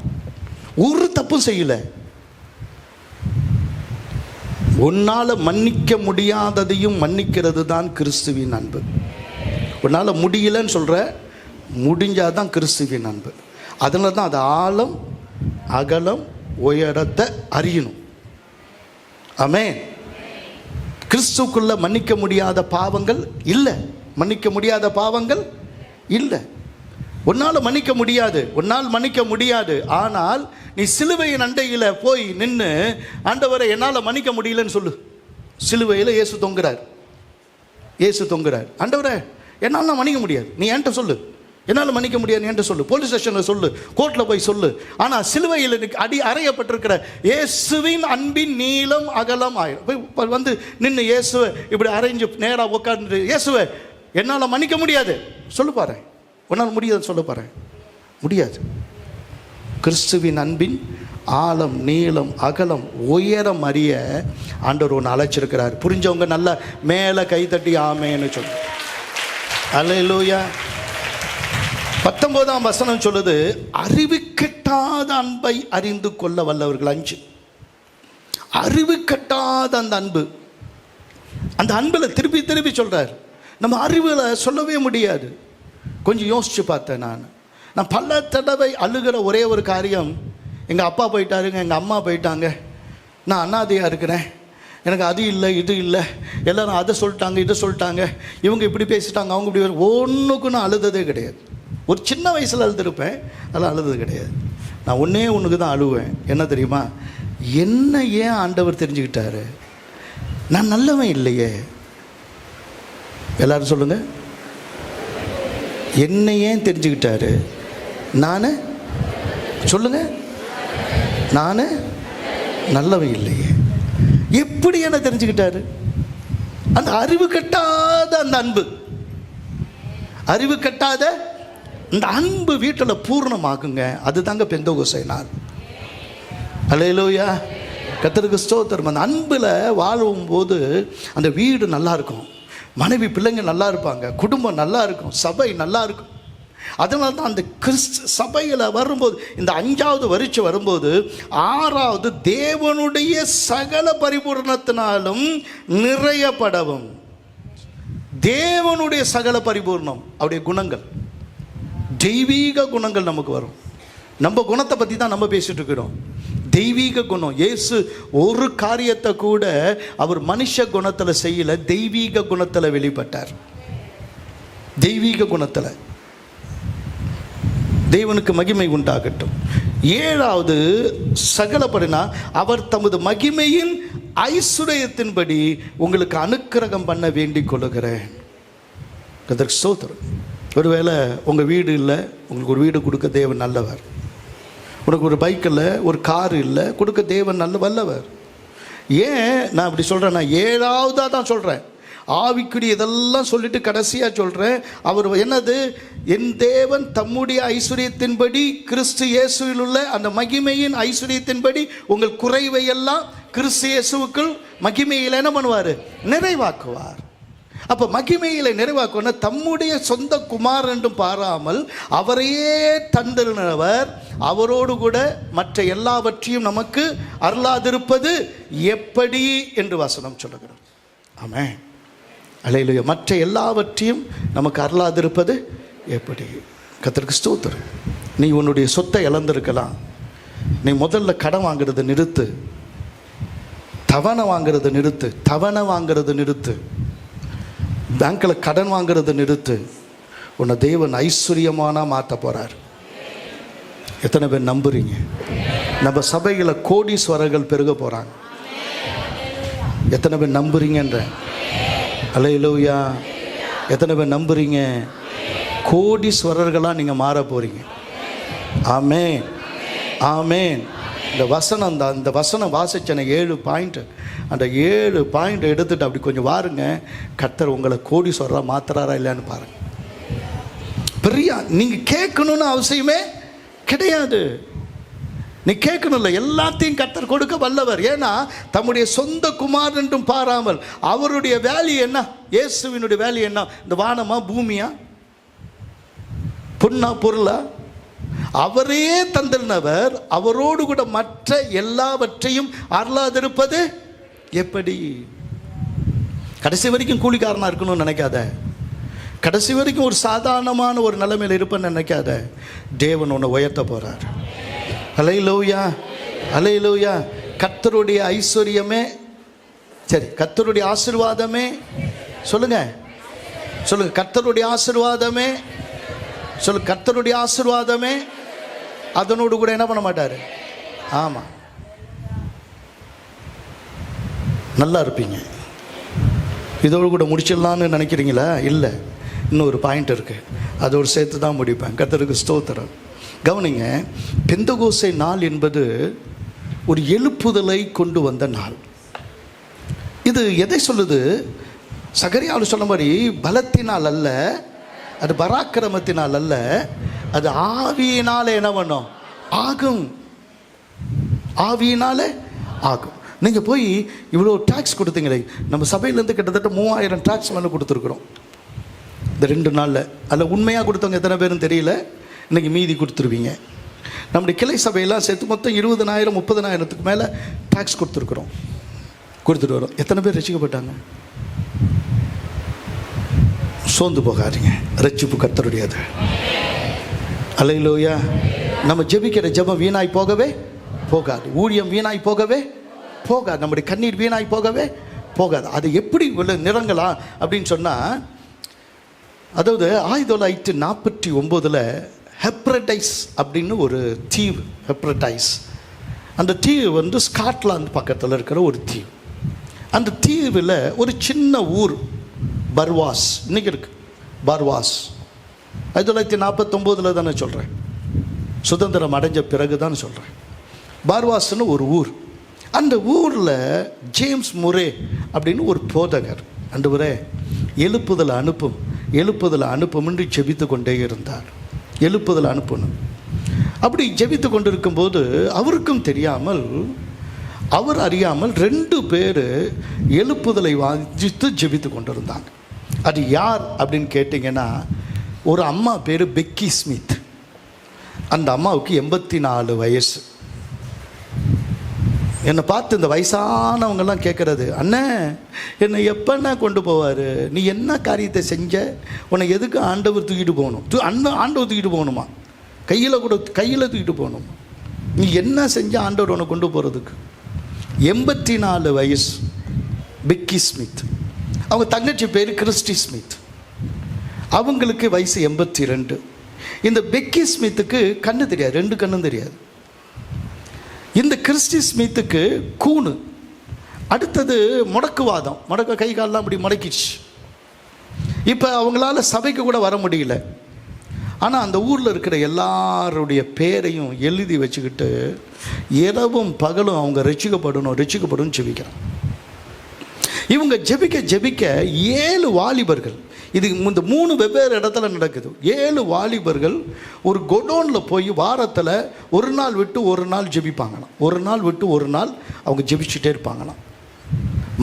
ஒரு தப்பும் செய்யல. உன்னால் மன்னிக்க முடியாததையும் மன்னிக்கிறது தான் கிறிஸ்துவின் அன்பு. உன்னால் முடியலன்னு சொல்கிற, முடிஞ்சாதான் கிறிஸ்துவின் அன்பு. அதனால தான் அது ஆழம் அகலம் உயரத்தை அறியணும். ஆமென். கிறிஸ்துக்குள்ள மன்னிக்க முடியாத பாவங்கள் இல்லை. உன்னால் மன்னிக்க முடியாது. ஆனால் நீ சிலுவையின் அண்டையில் போய் நின்று, ஆண்டவரை என்னால் மன்னிக்க முடியலன்னு சொல்லு. சிலுவையில் இயேசு தொங்குறார். ஆண்டவரை என்னால் நான் மன்னிக்க முடியாது, நீ என்கிட்ட சொல்லு. என்னால் மன்னிக்க முடியாது என்கிட்ட சொல்லு, போலீஸ் ஸ்டேஷனில் சொல்லு, கோர்ட்டில் போய் சொல்லு. ஆனால் சிலுவையில் அறையப்பட்டிருக்கிற இயேசுவின் அன்பின் நீளம் அகலம் ஆயிரம் போய் வந்து நின்று இயேசுவை இப்படி அரைஞ்சு நேராக உட்காந்து, இயேசுவை என்னால் மன்னிக்க முடியாது சொல்லு பாரு. உன்னால் முடியாது சொல்ல பாரு. முடியாது. கிறிஸ்துவின் அன்பின் ஆழம் நீளம் அகலம் உயரம் அறிய ஆண்டவர் ஒன்று அழைச்சிருக்கிறார். புரிஞ்சவங்க நல்லா மேலே கைத்தட்டி ஆமேன்னு சொல்லு. அல்லேலூயா. 19ஆம் வசனம் சொல்லுது, அறிவு கெட்டாத அன்பை அறிந்து கொள்ள வல்லவர்கள் 5. அறிவு கெட்டாத அந்த அன்பு, அந்த அன்பில் திருப்பி சொல்றார். நம்ம அறிவில் சொல்லவே முடியாது. கொஞ்சம் யோசிச்சு பார்த்தேன். நான் பல தடவை அழுகிற ஒரே ஒரு காரியம், எங்கள் அப்பா போயிட்டாருங்க, எங்கள் அம்மா போயிட்டாங்க, நான் அனாதையாக இருக்கிறேன், எனக்கு அது இல்லை இது இல்லை, எல்லோரும் அதை சொல்லிட்டாங்க இதை சொல்லிட்டாங்க, இவங்க இப்படி பேசிட்டாங்க அவங்க இப்படி, ஒன்றுக்கும் நான் அழுததே கிடையாது. ஒரு சின்ன வயசில் அழுதுருப்பேன், அதெல்லாம் அழுதது கிடையாது. நான் ஒன்றுக்கு தான் அழுவேன். என்ன தெரியுமா? என்ன ஏன் ஆண்டவர் தெரிஞ்சுக்கிட்டாரு? நான் நல்லவன் இல்லையே. எல்லாரும் சொல்லுங்கள், என்ன ஏன் தெரிஞ்சுக்கிட்டாரு? நான் சொல்லுங்க, நான் நல்லவை இல்லையே. எப்படி என்ன தெரிஞ்சுக்கிட்டாரு? அந்த அறிவு கட்டாத அந்த அன்பு, அறிவு கட்டாத இந்த அன்பு வீட்டில் பூர்ணமாகுங்க. அதுதாங்க பெந்தகோஸ்தே நாள். அல்லேலூயா, கர்த்தருக்கு ஸ்தோத்திரம். அந்த அன்பில் வாழும் போது அந்த வீடு நல்லா இருக்கும், மனைவி பிள்ளைங்க நல்லா இருப்பாங்க, குடும்பம் நல்லா இருக்கும், சபை நல்லா இருக்கும். அதனால தான் அந்த சபையில் வரும்போது, இந்த 5வது வருஷம் வரும்போது 6வது தேவனுடைய சகல பரிபூர்ணத்தினாலும் நிறையப்படவும். தேவனுடைய சகல பரிபூர்ணம், அவருடைய குணங்கள், தெய்வீக குணங்கள் நமக்கு வரும். நம்ம குணத்தை பற்றி தான் நம்ம பேசிட்டு இருக்கிறோம். தெய்வீக குணம். இயேசு ஒரு காரியத்தை கூட அவர் மனுஷ குணத்தில் செய்யல, தெய்வீக குணத்தில் வெளிப்பட்டார். தெய்வீக குணத்தில். தேவனுக்கு மகிமை உண்டாகட்டும். 7வது சகலப்படினா அவர் தமது மகிமையின் ஐசுரியத்தின்படி உங்களுக்கு அனுக்கிரகம் பண்ண வேண்டிக் கொள்ளுகிறேன். அதற்கு ஸ்தோத்திரம். ஒருவேளை உங்கள் வீடு இல்லை, உங்களுக்கு ஒரு வீடு கொடுக்க தேவன் நல்லவர். உனக்கு ஒரு பைக் இல்லை, ஒரு கார் இல்லை, கொடுக்க தேவன் நல்ல வல்லவர். ஏன் நான் அப்படி சொல்கிறேன்? நான் 7வதாக தான் சொல்கிறேன். ஆவிக்குரிய இதெல்லாம் சொல்லிட்டு கடைசியாக சொல்கிறேன். அவர் என்னது? என் தேவன் தம்முடைய ஐஸ்வர்யத்தின்படி கிறிஸ்து இயேசுவில் உள்ள அந்த மகிமையின் ஐஸ்வர்யத்தின்படி உங்கள் குறைவை எல்லாம் கிறிஸ்து இயேசுவுக்குள் மகிமையில் என்ன பண்ணுவார்? நிறைவாக்குவார். அப்போ மகிமையில நிறைவாக்குன தம்முடைய சொந்த குமாரன் என்றும் பாராமல் அவரையே தந்திருந்தவர், அவரோடு கூட மற்ற எல்லாவற்றையும் நமக்கு அருளாதிருப்பது எப்படி என்று வசனம் சொல்லுகிறோம். ஆமென், அல்லேலூயா. மற்ற எல்லாவற்றையும் நமக்கு அருளாதிருப்பது எப்படி? கர்த்தருக்கு ஸ்தோத்திரம். நீ உன்னுடைய சொத்தை இழந்திருக்கலாம். நீ முதல்ல கடன் வாங்குறதை நிறுத்து, தவணை வாங்குறதை நிறுத்து, தவணை வாங்குறதை நிறுத்து, பேங்க்கில் கடன் வாங்குறதை நிறுத்து. உன்னை தேவன் ஐஸ்வர்யமான மாற்ற போகிறார். எத்தனை பேர் நம்புறீங்க? நம்ம சபையில் கோடீஸ்வரர்கள் பெருக போகிறாங்க. எத்தனை பேர் நம்புறீங்கன்ற? அல்லேலூயா. எத்தனை பேர் நம்புறீங்க? கோடீஸ்வரர்களாக நீங்கள் மாற போகிறீங்க. ஆமென், ஆமென். இந்த வசனம் தான், இந்த வசனம் வாசிச்சன 7 பாயிண்ட். அந்த 7 பாயிண்ட் எடுத்துட்டு அப்படி கொஞ்சம் வாருங்க. கர்த்தர் உங்களை கோடீஸ்வரராக மாத்துறாரா இல்லையான்னு பாருங்க. பெரிய நீங்கள் கேட்கணும்னு அவசியமே கிடையாது. நீ கேட்கணும் இல்லை, எல்லாத்தையும் கர்த்தர் கொடுக்க வல்லவர். ஏன்னா தம்முடைய சொந்த குமாரன் என்றும் பாராமல் அவருடைய வேல்யூ என்ன? இயேசுவினுடைய வேல்யூ என்ன? இந்த வானமா, பூமியா, பொன்னா, பொருளா? அவரே தந்திருந்தவர், அவரோடு கூட மற்ற எல்லாவற்றையும் அருளாதிருப்பது எப்படி? கடைசி வரைக்கும் கூலிக்காரனா இருக்கணும்னு நினைக்காத. கடைசி வரைக்கும் ஒரு சாதாரணமான ஒரு நிலைமையில் இருப்பேன்னு நினைக்காத. தேவன் உன்னை உயர்த்த போறார். அல்லேலூயா, அல்லேலூயா. கர்த்தருடைய ஐஸ்வர்யமே, சரி, கர்த்தருடைய ஆசீர்வாதமே, சொல்லுங்க சொல்லுங்க, கர்த்தருடைய ஆசீர்வாதமே, சொல்லு, கர்த்தருடைய ஆசீர்வாதமே அதனோடு கூட என்ன பண்ண மாட்டார்? ஆமாம், நல்லா இருப்பீங்க. இதோடு கூட முடிச்சிடலான்னு நினைக்கிறீங்களா? இல்லை, இன்னும் ஒரு பாயிண்ட் இருக்குது, அதோடு சேர்த்து தான் முடிப்பேன். கர்த்தருக்கு ஸ்தோத்திரம். கவனிங்க, பெந்தகோஸ்தே நாள் என்பது ஒரு எழுப்புதலை கொண்டு வந்த நாள். இது எதை சொல்லுது? சகரியாவில் சொன்ன மாதிரி பலத்தினால் அல்ல, அது பராக்கிரமத்தினால் அல்ல, அது ஆவியினால என்ன பண்ணும்? ஆகும். ஆவியினால ஆகும். நீங்கள் போய் இவ்வளோ டாக்ஸ் கொடுத்தீங்களே, நம்ம சபையிலேருந்து கிட்டத்தட்ட 3000 டாக்ஸ் மேலே கொடுத்துருக்குறோம் இந்த 2 நாளில். அதில் உண்மையாக கொடுத்தவங்க எத்தனை பேருன்னு தெரியல, இன்றைக்கி மீதி கொடுத்துருவீங்க. நம்முடைய கிளை சபையெல்லாம் சேர்த்து மொத்தம் 20,000 30,000க்கு மேலே டாக்ஸ் கொடுத்துருக்குறோம், கொடுத்துட்டு வரோம். எத்தனை பேர் ரசிக்கப்பட்டாங்க? சோர்ந்து போகாதீங்க, ரட்சிப்பு கர்த்தருடையது. அல்லேலூயா. நம்ம ஜெபிக்கிற ஜெபம் வீணாய் போகவே போகாது, ஊழியம் வீணாய் போகவே போகாது, நம்முடைய கண்ணீர் வீணாய் போகவே போகாது. அது எப்படி நிறங்களா அப்படின்னு சொன்னால், அதாவது 1949 ஹெப்ரடைஸ் அப்படின்னு ஒரு தீவு, ஹெப்ரடைஸ். அந்த தீவு வந்து ஸ்காட்லாந்து பக்கத்தில் இருக்கிற ஒரு தீவு. அந்த தீவில் ஒரு சின்ன ஊர் பர்வாஸ் இன்னைக்கு இருக்கு. பர்வாஸ் 1949 தானே சொல்கிறேன், சுதந்திரம் அடைஞ்ச பிறகு தான் சொல்கிறேன். பர்வாஸ்ன்னு ஒரு ஊர். அந்த ஊரில் ஜேம்ஸ் முரே அப்படின்னு ஒரு போதகர், ஆண்டவரே எழுப்புதல் அனுப்பும்னு ஜெபித்து கொண்டே இருந்தார். எழுப்புதல் அனுப்பணும். அப்படி ஜெபித்து கொண்டிருக்கும்போது அவருக்கும் தெரியாமல், அவர் அறியாமல் 2 பேர் எழுப்புதலை வாஞ்சித்து ஜெபித்து கொண்டிருந்தாங்க. அது யார் அப்படின்னு கேட்டிங்கன்னா, ஒரு அம்மா பேர் பெக்கி ஸ்மித். அந்த அம்மாவுக்கு 84 வயசு. என்னை பார்த்து இந்த வயசானவங்கெல்லாம் கேட்குறது, அண்ணே என்னை எப்போண்ணா கொண்டு போவார், நீ என்ன காரியத்தை செஞ்ச, உன்னை எதுக்கு ஆண்டவர் தூக்கிட்டு போகணும், ஆண்டவர் தூக்கிட்டு போகணுமா, கையில் தூக்கிட்டு போகணுமா, நீ என்ன செஞ்ச ஆண்டவர் உன்னை கொண்டு போகிறதுக்கு. 84 வயசு பெக்கி ஸ்மித். அவங்க தங்கச்சி பேர் கிறிஸ்டி ஸ்மித். அவங்களுக்கு வயசு 82. இந்த பெக்கி ஸ்மித்துக்கு கண்ணு தெரியாது, 2 கண்ணும் தெரியாது. இந்த கிறிஸ்டி ஸ்மித்துக்கு கூணு. அடுத்தது முடக்குவாதம், கை காலெலாம் அப்படி முடக்கிடுச்சு. இப்போ அவங்களால சபைக்கு கூட வர முடியல. ஆனால் அந்த ஊரில் இருக்கிற எல்லாருடைய பேரையும் எழுதி வச்சுக்கிட்டு இரவும் பகலும் அவங்க ரட்சிக்கப்படும் ஜெபிக்கிறாங்க. இவங்க ஜெபிக்க 7 வாலிபர்கள், இது இந்த 3 வெவ்வேறு இடத்துல நடக்குது. 7 வாலிபர்கள் ஒரு கொடோனில் போய் வாரத்தில் ஒரு நாள் விட்டு ஒரு நாள் ஜெபிப்பாங்களாம். ஒரு நாள் விட்டு ஒரு நாள் அவங்க ஜெபிச்சுட்டே இருப்பாங்களாம்.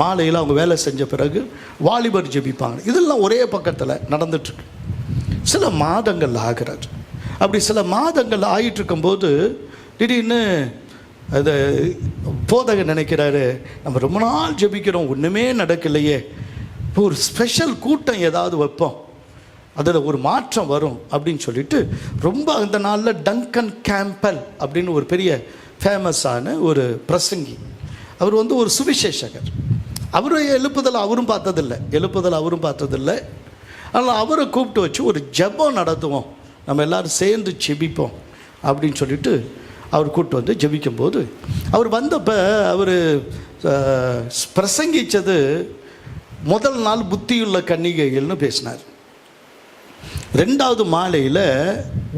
மாலையில் அவங்க வேலை செஞ்ச பிறகு வாலிபர் ஜெபிப்பாங்க. இதெல்லாம் ஒரே பக்கத்தில் நடந்துட்டுருக்கு. சில மாதங்கள் ஆகிறது. அப்படி சில மாதங்கள் ஆகிட்டு இருக்கும்போது திடீர்னு அது போதகர் நினைக்கிறாரு, நம்ம ரொம்ப நாள் ஜெபிக்கிறோம், ஒன்றுமே நடக்கலையே, ஒரு ஸ்பெஷல் கூட்டம் ஏதாவது வைப்போம், அதில் ஒரு மாற்றம் வரும் அப்படின்னு சொல்லிட்டு ரொம்ப அந்த நாளில் டங்கன் கேம்பல் அப்படின்னு ஒரு பெரிய ஃபேமஸான ஒரு பிரசங்கி, அவர் ஒரு சுவிசேஷகர். எழுப்புதல் அவரும் பார்த்ததில்லை. ஆனால் அவரை கூப்பிட்டு வச்சு ஒரு ஜெபம் நடத்துவோம், நம்ம எல்லோரும் சேர்ந்து ஜெபிப்போம் அப்படின்னு சொல்லிட்டு அவர் கூப்பிட்டு வந்து ஜெபிக்கும்போது, அவர் வந்தப்போ அவர் பிரசங்கித்தது முதல் நாள் புத்தியுள்ள கன்னிகைகள்னு பேசினார். 2வது மாலையில்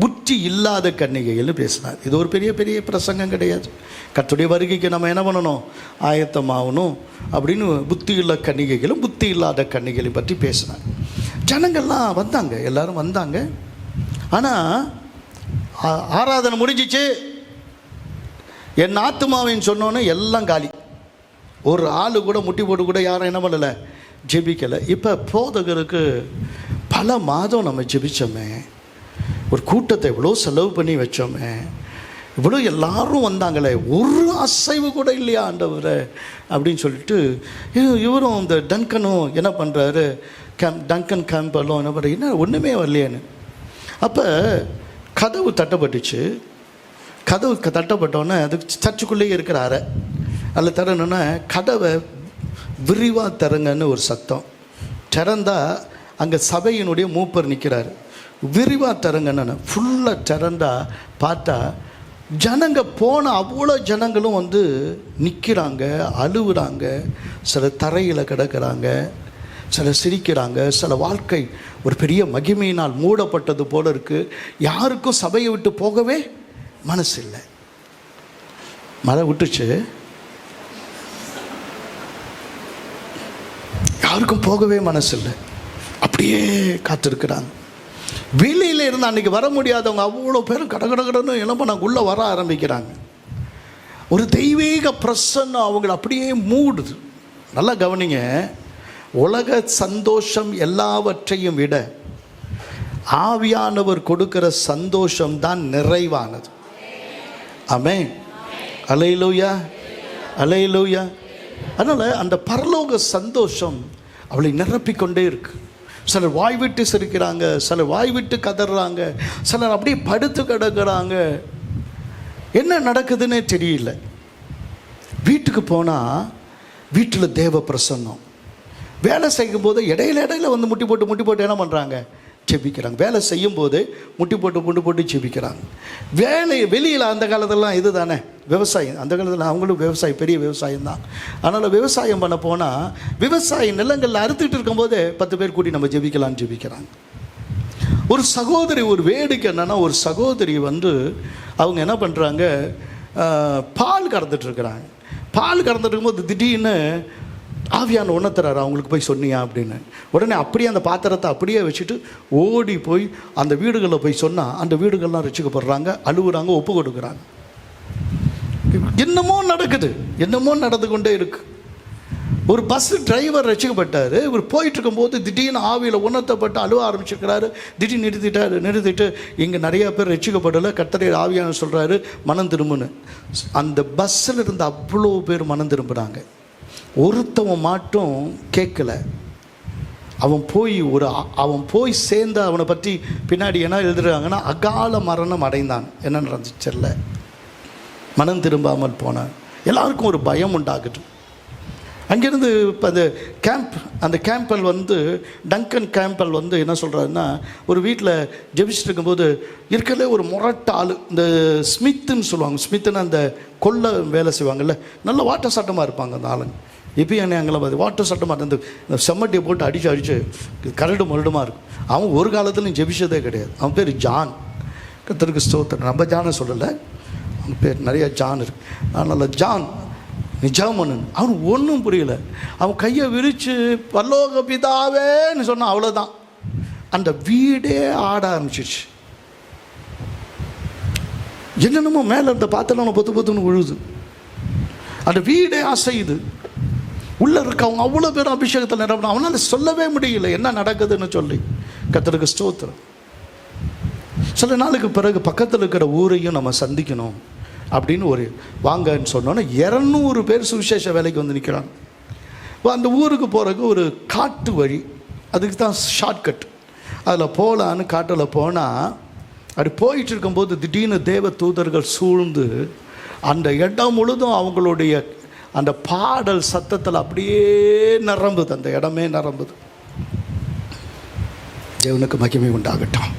புத்தி இல்லாத கன்னிகைகள்னு பேசினார். இது ஒரு பெரிய பிரசங்கம் கிடையாது. கர்த்தருடைய வருகைக்கு நம்ம என்ன பண்ணணும், ஆயத்தமாகணும் அப்படின்னு புத்தியுள்ள கன்னிகைகளும் புத்தி இல்லாத கன்னிகளை பற்றி பேசினார். ஜனங்கள்லாம் வந்தாங்க, எல்லாரும் வந்தாங்க. ஆனால் ஆராதனை முடிஞ்சிச்சு, என் ஆத்துமாவின்னு சொன்னோன்னே எல்லாம் காலி. ஒரு ஆள் கூட முட்டி போட்டு கூட யாரும் என்ன பண்ணலை, ஜெபிக்கலை. இப்போ போதகருக்கு பல மாதம் நம்ம ஜெபிச்சோமே, ஒரு கூட்டத்தை இவ்வளோ செலவு பண்ணி வச்சோமே, இவ்வளோ எல்லாரும் வந்தாங்களே, ஒரு அசைவு கூட இல்லையா ஆண்டவரே அப்படின்னு சொல்லிட்டு இவரும் இந்த டங்கனும் என்ன பண்ணுறாரு, டங்கன் கேம்பலும் என்ன பண்ணுறாரு, என்ன ஒன்றுமே வரலையேன்னு. அப்போ கதவு தட்டப்பட்டுச்சு. கதவு தட்டப்பட்டோன்னே அது சர்ச்சுக்குள்ளேயே இருக்கிற அறை, அதில் திறனோன்னே கதவை விரிவாக திறங்கன்னு ஒரு சத்தம். திறந்தால் அங்கே சபையினுடைய மூப்பர் நிற்கிறார். விரிவாக திறங்கன்னு ஃபுல்லாக திறந்தா பார்த்தா ஜனங்க போன அவ்வளோ ஜனங்களும் நிற்கிறாங்க, அழுகுறாங்க, சில தரையில் கிடக்கிறாங்க, சில சிரிக்கிறாங்க, சில வாழ்க்கை ஒரு பெரிய மகிமையினால் மூடப்பட்டது போல இருக்குது. யாருக்கும் சபையை விட்டு போகவே மனசு இல்லை. மழை விட்டுச்சு, யாருக்கும் போகவே மனசு இல்லை, அப்படியே காத்திருக்கிறாங்க. வெளியில் இருந்து அன்றைக்கி வர முடியாதவங்க அவ்வளோ பேரும் கடன்னு என்ன பண்ணாங்க, உள்ளே வர ஆரம்பிக்கிறாங்க. ஒரு தெய்வீக பிரசன்னம் அவங்களை அப்படியே மூடுது. நல்லா கவனிங்க, உலக சந்தோஷம் எல்லாவற்றையும் விட ஆவியானவர் கொடுக்கிற சந்தோஷம் தான் நிறைவானது. ஆமென், அல்லேலூயா, அல்லேலூயா. அதனால் அந்த பரலோக சந்தோஷம் அவளை நிரப்பிக்கொண்டே இருக்கு. சிலர் வாய் விட்டு சிரிக்கிறாங்க, சிலர் வாய் விட்டு கதறாங்க, சிலர் அப்படியே படுத்து கிடக்கிறாங்க. என்ன நடக்குதுன்னே தெரியல. வீட்டுக்கு போனால் வீட்டில் தேவ பிரசன்னம். வேலை செய்யும்போது இடையில முட்டி போட்டு என்ன பண்ணுறாங்க, ஜெபிக்கிறாங்க. வேலை செய்யும் போது முட்டி போட்டு ஜெபிக்கிறாங்க. வெளியில் அந்த காலத்திலலாம் இது தானே விவசாயம். அந்த காலத்தில் அவங்களும் விவசாயம், பெரிய விவசாயம் தான். அதனால் விவசாயம் பண்ண போனால் விவசாய நிலங்களில் அறுத்துட்டு இருக்கும்போது 10 பேர் கூட்டி நம்ம ஜெபிக்கலான்னு ஜெபிக்கிறாங்க. ஒரு சகோதரி, ஒரு வேடிக்கை என்னென்னா, ஒரு சகோதரி அவங்க என்ன பண்ணுறாங்க, பால் கறந்துட்டுருக்குறாங்க. பால் கறந்துட்டு இருக்கும்போது திடீர்னு ஆவியான உணர்த்துறாரு, அவங்களுக்கு போய் சொன்னியா அப்படின்னு. உடனே அப்படியே அந்த பாத்திரத்தை அப்படியே வச்சுட்டு ஓடி போய் அந்த வீடுகளில் போய் சொன்னால் அந்த வீடுகள்லாம் ரட்சிக்கப்படுறாங்க, அழுகுறாங்க, ஒப்பு கொடுக்குறாங்க. என்னமோ நடக்குது, என்னமோ நடந்து கொண்டே இருக்கு. ஒரு பஸ் டிரைவர் ரட்சிக்கப்பட்டார். இவர் போயிட்டு இருக்கும்போது திடீர்னு ஆவியில் உணர்த்தப்பட்டு அழுவ ஆரம்பிச்சிருக்கிறாரு. திடீர்னு நிறுத்திட்டு இங்கே நிறையா பேர் ரட்சிக்கப்படலை, கர்த்தரை ஆவியான சொல்கிறாரு மனம் திரும்புன்னு. அந்த பஸ்ஸில் இருந்த அவ்வளோ பேர் மனம் திரும்புகிறாங்க. ஒருத்தவன் மட்டும் கேட்கல. அவன் போய் சேர்ந்த அவனை பற்றி பின்னாடி என்ன எழுதுறாங்கன்னா, அகால மரணம் அடைந்தான். என்ன நடந்துச்சல்ல, மனம் திரும்பாமல் போனான். எல்லாருக்கும் ஒரு பயம் உண்டாகட்டும். அங்கேருந்து இப்போ அந்த கேம்பல் டங்கன் கேம்பல் என்ன சொல்கிறாருன்னா, ஒரு வீட்டில் ஜெபிச்சுட்டு இருக்கும்போது இருக்கிறதே ஒரு முரட்டாள், இந்த ஸ்மித்துன்னு சொல்லுவாங்க. ஸ்மித்துன்னு அந்த கொல்லை வேலை செய்வாங்கல்ல, நல்ல வாட்ட சட்டமாக இருப்பாங்க அந்த ஆளுங்க. இப்போ என்ன அங்கே பார்த்து வாட்டர் சட்டமாக இந்த செம்மட்டியை போட்டு அடித்து கரடு மருடுமாக இருக்கும். அவன் ஒரு காலத்துலையும் ஜெபிச்சதே கிடையாது. அவன் பேர் ஜான். கர்த்தருக்கு ஸ்தோத்திரம். நம்ம ஜானை சொல்லலை, அவன் பேர் நிறைய ஜான் இருக்கு. அதனால் ஜான் நிஜாமனன் அவன் ஒன்றும் புரியல. அவன் கையை விரித்து பரலோக பிதாவேன்னு சொன்னான், அவ்வளோதான். அந்த வீடே ஆட ஆரம்பிச்சிச்சு. என்னென்னமோ மேலே இருந்த பாத்திரம் பொத்துன்னு விழுது. அந்த வீடே அசையுது. உள்ளே இருக்கவங்க அவ்வளோ பேர் அபிஷேகத்தில் நிரம்பினா அவனால் சொல்லவே முடியல என்ன நடக்குதுன்னு சொல்லி. கர்த்தருக்கு ஸ்தோத்திரம். சில நாளுக்கு பிறகு பக்கத்தில் இருக்கிற ஊரையும் நம்ம சந்திக்கணும் அப்படின்னு வாங்கன்னு சொன்னோன்னே 200 பேர் சுவிசேஷ வேலைக்கு வந்து நிற்கிறாங்க. அந்த ஊருக்கு போகிறதுக்கு ஒரு காட்டு வழி, அதுக்கு தான் ஷார்ட்கட். அதில் போகலான்னு காட்டில் போனால், அப்படி போயிட்டு இருக்கும்போது திடீர்னு தேவ தூதர்கள் சூழ்ந்து அந்த இடம் முழுதும் அவங்களுடைய அந்த பாடல் சத்தத்தில் அப்படியே நிரம்புது. அந்த இடமே நிரம்புது. தேவனுக்கு மகிமை உண்டாகட்டும்.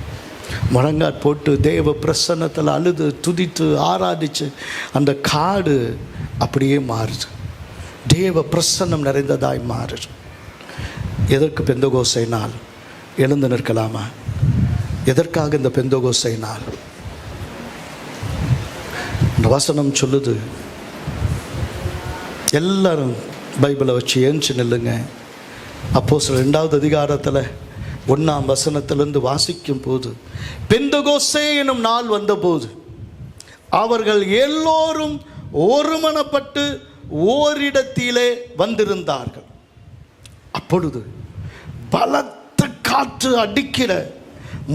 முழங்காட் போட்டு தேவ பிரசன்னத்தில் அழுது துதித்து ஆராதிச்சு அந்த காடு அப்படியே மாறுது. தேவ பிரசன்னம் நிறைந்ததாய் மாறுது. எதற்கு பெந்தகோஸ்தை நாள்? எழுந்து நிற்கலாமா? எதற்காக இந்த பெந்தகோஸ்தை நாள்? இந்த வசனம் சொல்லுது, எல்லாரும் பைபிளை வச்சு ஏஞ்சி நில்லுங்க. அப்போஸ்தலர் 2வது அதிகாரத்தில் 1ஆம் வசனத்திலிருந்து வாசிக்கும் போது, பெந்தகோஸ்தே எனும் நாள் வந்தபோது அவர்கள் எல்லோரும் ஒருமனப்பட்டு ஓரிடத்திலே வந்திருந்தார்கள். அப்பொழுது பலத்த காற்று அடிக்கிற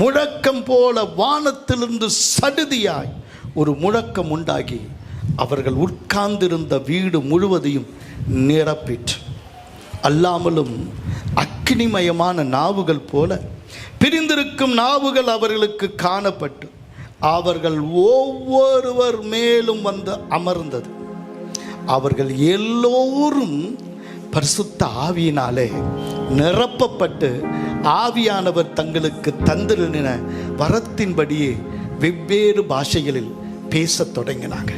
முழக்கம் போல வானத்திலிருந்து சடுதியாய் ஒரு முழக்கம் உண்டாகி அவர்கள் உட்கார்ந்திருந்த வீடு முழுவதையும் நிரப்பிற்று. அல்லாமலும் அக்கினிமயமான நாவுகள் போல பிரிந்திருக்கும் நாவுகள் அவர்களுக்கு காணப்பட்டு அவர்கள் ஒவ்வொருவர் மேலும் வந்து அமர்ந்தது. அவர்கள் எல்லோரும் பரிசுத்த ஆவியினாலே நிரப்பப்பட்டு ஆவியானவர் தங்களுக்கு தந்திருந்த வரத்தின்படியே வெவ்வேறு பாஷைகளில் பேசத் தொடங்கினாங்க.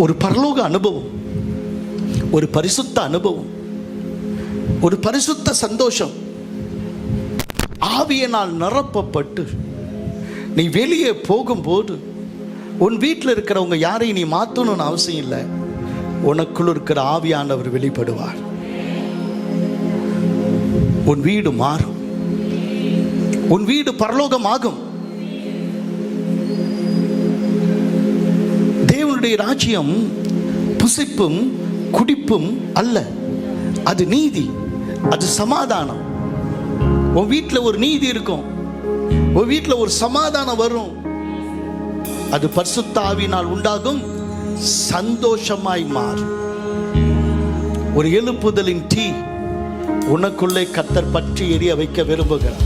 ஒரு பரலோக அனுபவம், ஒரு பரிசுத்த அனுபவம், ஒரு பரிசுத்த சந்தோஷம். ஆவியினால் நிரப்பப்பட்டு நீ வெளியே போகும்போது உன் வீட்டில் இருக்கிறவங்க யாரையும் நீ மாற்றணும்னு அவசியம் இல்லை. உனக்குள் இருக்கிற ஆவியானவர் வெளிப்படுவார். உன் வீடு மாறும். உன் வீடு பரலோகமாகும். தேவனுடைய ராஜ்யம் புசிப்பும் குடிப்பும் அல்ல, அது நீதி, அது சமாதானம். உன் வீட்டில் ஒரு நீதி இருக்கும், உன் வீட்டில் ஒரு சமாதானம் வரும். அது பரிசுத்த ஆவியினால் உண்டாகும் சந்தோஷமாய் மாறும். ஒரு எழுப்புதலின் தீ உனக்குள்ளே கர்த்தர் பற்றி எரிய வைக்க விரும்புகிறார்.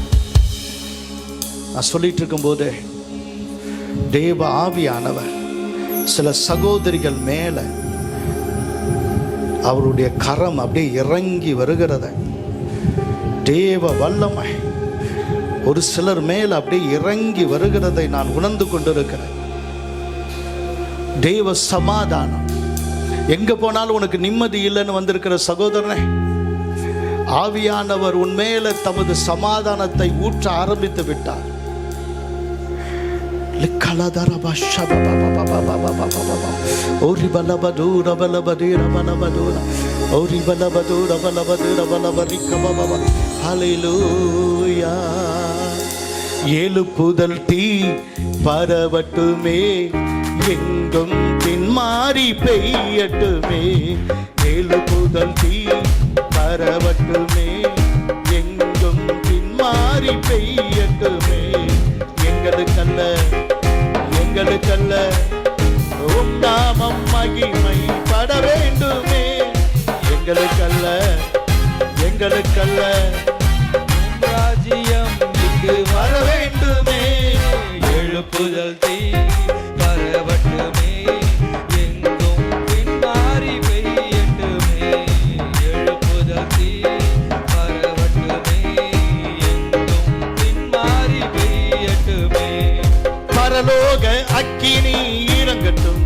நான் சொல்லிட்டு இருக்கும் போது தேவ ஆவியானவர் சில சகோதரிகள் மேல அவருடைய கரம் அப்படியே இறங்கி வருகிறத, தேவ வல்லமை ஒரு சிலர் மேல் அப்படியே இறங்கி வருகிறதை நான் உணர்ந்து கொண்டிருக்கிறேன். தேவ சமாதானம். எங்க போனாலும் உனக்கு நிம்மதி இல்லைன்னு வந்திருக்கிற சகோதரனே, ஆவியானவர் உன்மேல தமது சமாதானத்தை ஊற்ற ஆரம்பித்து விட்டார். எழுப்புதல் தீ பரவட்டுமே, எங்கும் பின்மாறி பெய்யட்டுமே. எழுப்புதல் தீ பரவட்டுமே, எங்கும் பின்மாறி பெய்யட்டுமே. எங்களுக்கல்ல எங்களுக்கல்ல உம் நாமம் மகிமை பட வேண்டுமே. எங்களுக்கல்ல எங்களுக்கல்ல உம் ராஜ்யம் இங்கு வர வேண்டுமே. எழுப்புதல் தீ பரவட்டுமே, எங்கும் பின்மாறி பெய்யட்டுமே. எழுப்புதல் தீ பரவட்டுமே, எங்கும் பின்மாறி பெய்யட்டுமே. பரலோக அக்கினி இறங்கட்டும்,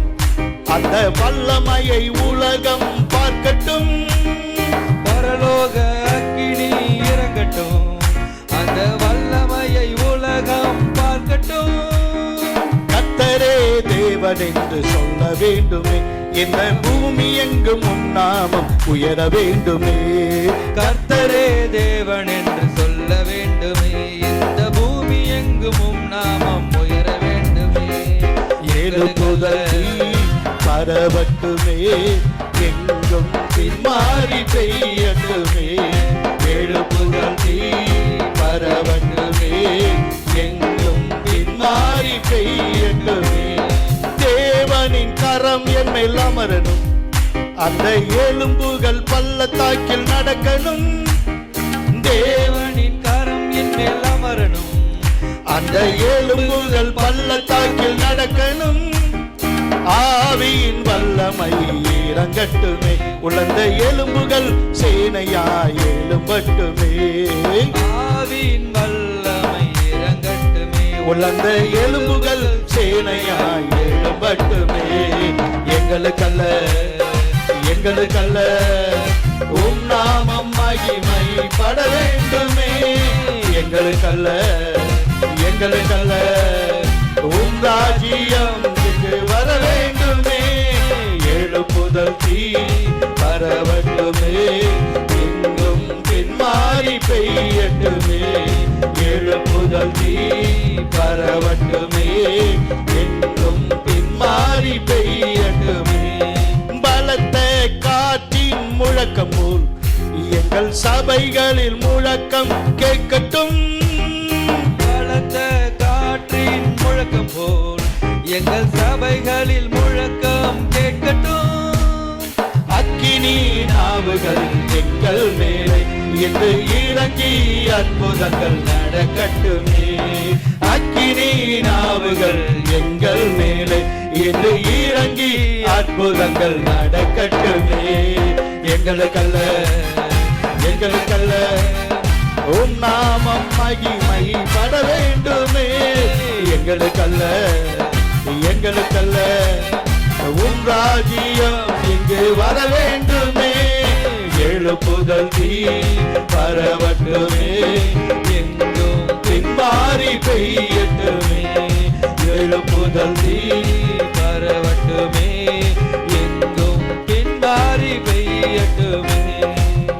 அந்த வல்லமையை உலகம் பார்க்கட்டும். பரலோக அக்கினி இறங்கட்டும், அந்த வல்லமையை உலகம் பார்க்கட்டும். கர்த்தரே தேவன் என்று சொல்ல வேண்டுமே, இந்த பூமி எங்கும் உம் நாமம் உயர வேண்டுமே. கர்த்தரே தேவன் என்று சொல்ல வேண்டுமே, இந்த பூமி எங்கும் உம் நாமம் உயர வேண்டுமே. எழுப்புதல் தீ பரவட்டுமே, எங்கும் பின்மாறி பெய்யட்டுமே. எழுப்புதல் தீ பரவட்டுமே, எங்கும் பின்மாறி பெய்யட்டுமே. தேவனின் கரம் என் மேல் அமரணும், அந்த எலும்புகள் பள்ளத்தாக்கில் நடக்கணும். தேவனின் கரம் என் மேல் அமரணும், அந்த எலும்புகள் பள்ளத்தாக்கில் நடக்கணும். ஆவியின் வல்லமை இறங்கட்டுமே, உலர்ந்த எலும்புகள் சேனையாய் எழும்பட்டுமே. ஆவியின் வல்லமை இறங்கட்டுமே, உலர்ந்த எலும்புகள் சேனையாய் எழும்பட்டுமே. எங்களுக்கல்ல எங்களுக்கல்ல உம் நாமம் மகிமை பட வேண்டுமே. எங்களுக்கல்ல எங்களுக்கல்ல உம் ராஜ்யம் இங்கு வர வேண்டுமே. எழுப்புதல் தீ பரவட்டுமே, எங்கும் பின்மாறி பெய்யட்டுமே. எழுப்புதல் தீ பரவட்டுமே, எங்கும் பின்மாறி பெய்யட்டுமே. பலத்த காற்றின் முழக்கம் போல் எங்கள் சபைகளில் முழக்கம் கேட்கட்டும். பலத்த காற்றின் முழக்கம் போல் எங்கள் சபைகளில் முழக்கம் கேட்கட்டும். அக்கினி நாவுகள் எங்கள் மேலே என்று இறங்கி அற்புதங்கள் நடக்கட்டுமே. அக்கினி நாவுகள் எங்கள் மேலே என்று இறங்கி அற்புதங்கள் நடக்கட்டுமே. எங்களுக்கல்ல எங்களுக்கல்ல உம் நாமம் மகிமை பட வேண்டுமே. எங்களுக்கல்ல எங்களுக்கல்ல உம் ராஜ்யம் இங்கு வர வேண்டுமே. எழுப்புதல் தீ பரவட்டுமே, எங்கும் பின்மாறி பெய்யட்டுமே. எழுப்புதல் தீ பரவட்டுமே, எங்கும் பின்மாறி பெய்யட்டுமே.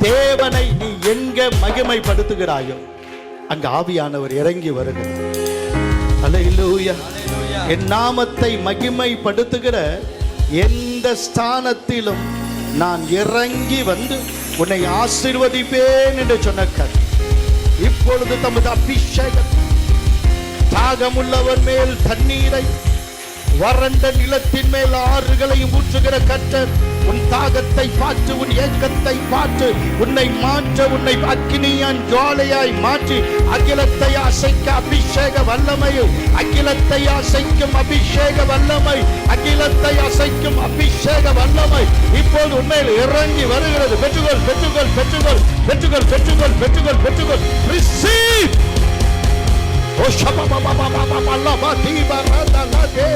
தேவனை நீ எங்க மகிமைப்படுத்துகிறாயோ அங்க ஆவியானவர் இறங்கி வருகிறார். அல்லேலூயா. என் நாமத்தை மகிமைப்படுத்துகிற எந்த ஸ்தானத்திலும் நான் இறங்கி வந்து உன்னை ஆசீர்வதிப்பேன் என்று சொன்ன கர்த்தர் இப்பொழுது தமது அபிஷேகம் தாகமுள்ளவர் மேல் தண்ணீரை, வறண்ட நிலத்தின் மேல் ஆறுகளையும் ஊற்றுகிற கர்த்தர் உன் தாகத்தை பார்த்து, உன் ஏக்கத்தை பார்த்து உன்னை மாற்ற, உன்னை அக்கினியான் ஜுவாலையாய் மாற்றி அகிலத்தை அசைக்க அபிஷேக வல்லமை, அகிலத்தை அசைக்கும் அபிஷேக வல்லமை, அகிலத்தை அசைக்கும் அபிஷேக வல்லமை இப்போது உண்மையில் இறங்கி வருகிறது. பெற்றுகொள் பெற்றுகொள் பெற்றுகொள் பெற்றுகொள் பெற்றுகொள் பெற்றுகொள் பெற்றுகொள். Receive. O shaba ba ba ba ba ba ba la ba di ba ra da la de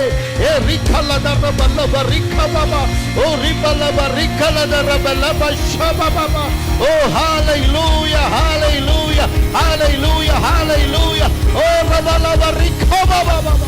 e rikala da ba ba la ba rikala ba o ribala ba rikala da ra ba la ba shaba ba ba. Oh hallelujah hallelujah hallelujah hallelujah. Oh rabala ba rikala ba ba ba.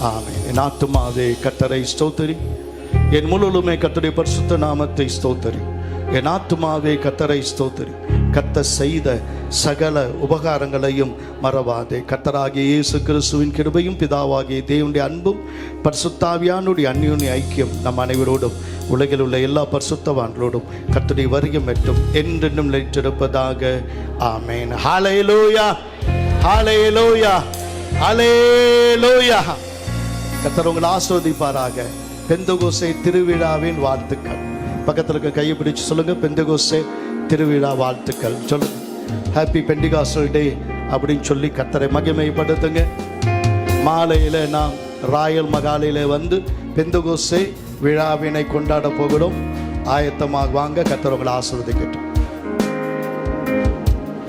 ஆமென். என் ஆத்துமாவே கர்த்தரை ஸ்தோத்திரி, என் முழுவதுமே கர்த்தருடைய பரிசுத்த நாமத்தை ஸ்தோத்திரி. என் ஆத்துமாவே கர்த்தரை ஸ்தோத்திரி, கர்த்தர் செய்த சகல உபகாரங்களையும் மறவாதே. கர்த்தராகிய இயேசு கிறிஸ்துவின் கிருபையும் பிதாவாகிய தேவனுடைய அன்பும் பரிசுத்தாவியானுடைய அந்யோன்ய ஐக்கியம் நம் அனைவரோடும் உலகில் உள்ள எல்லா பரிசுத்தவான்களோடும் கர்த்தருடைய வருகை மட்டும் என்றென்றும் நிலைத்திருப்பதாக. ஆமென். ஹல்லேலூயா, ஹல்லேலூயா, ஹல்லேலூயா. கர்த்தர் உங்களை ஆசீர்வதிப்பாராக. பெந்தகோஸ்தே திருவிழாவின் வாழ்த்துக்கள். பக்கத்தில் இருக்க கையை பிடிச்சு சொல்லுங்க, பெந்தகோஸ்தே திருவிழா வாழ்த்துக்கள் சொல்லுங்க. ஹாப்பி பெண்டிகாஸ்டல் டே அப்படின்னு சொல்லி கர்த்தரை மகிமைப்படுத்துங்க. மாலையில் நாம் ராயல் மகாலையில் வந்து பெந்தகோஸ்தே விழாவினை கொண்டாட போகிறோம். ஆயத்தமாக வாங்க. கர்த்தர் உங்களை ஆசீர்வதிக்கட்டும்.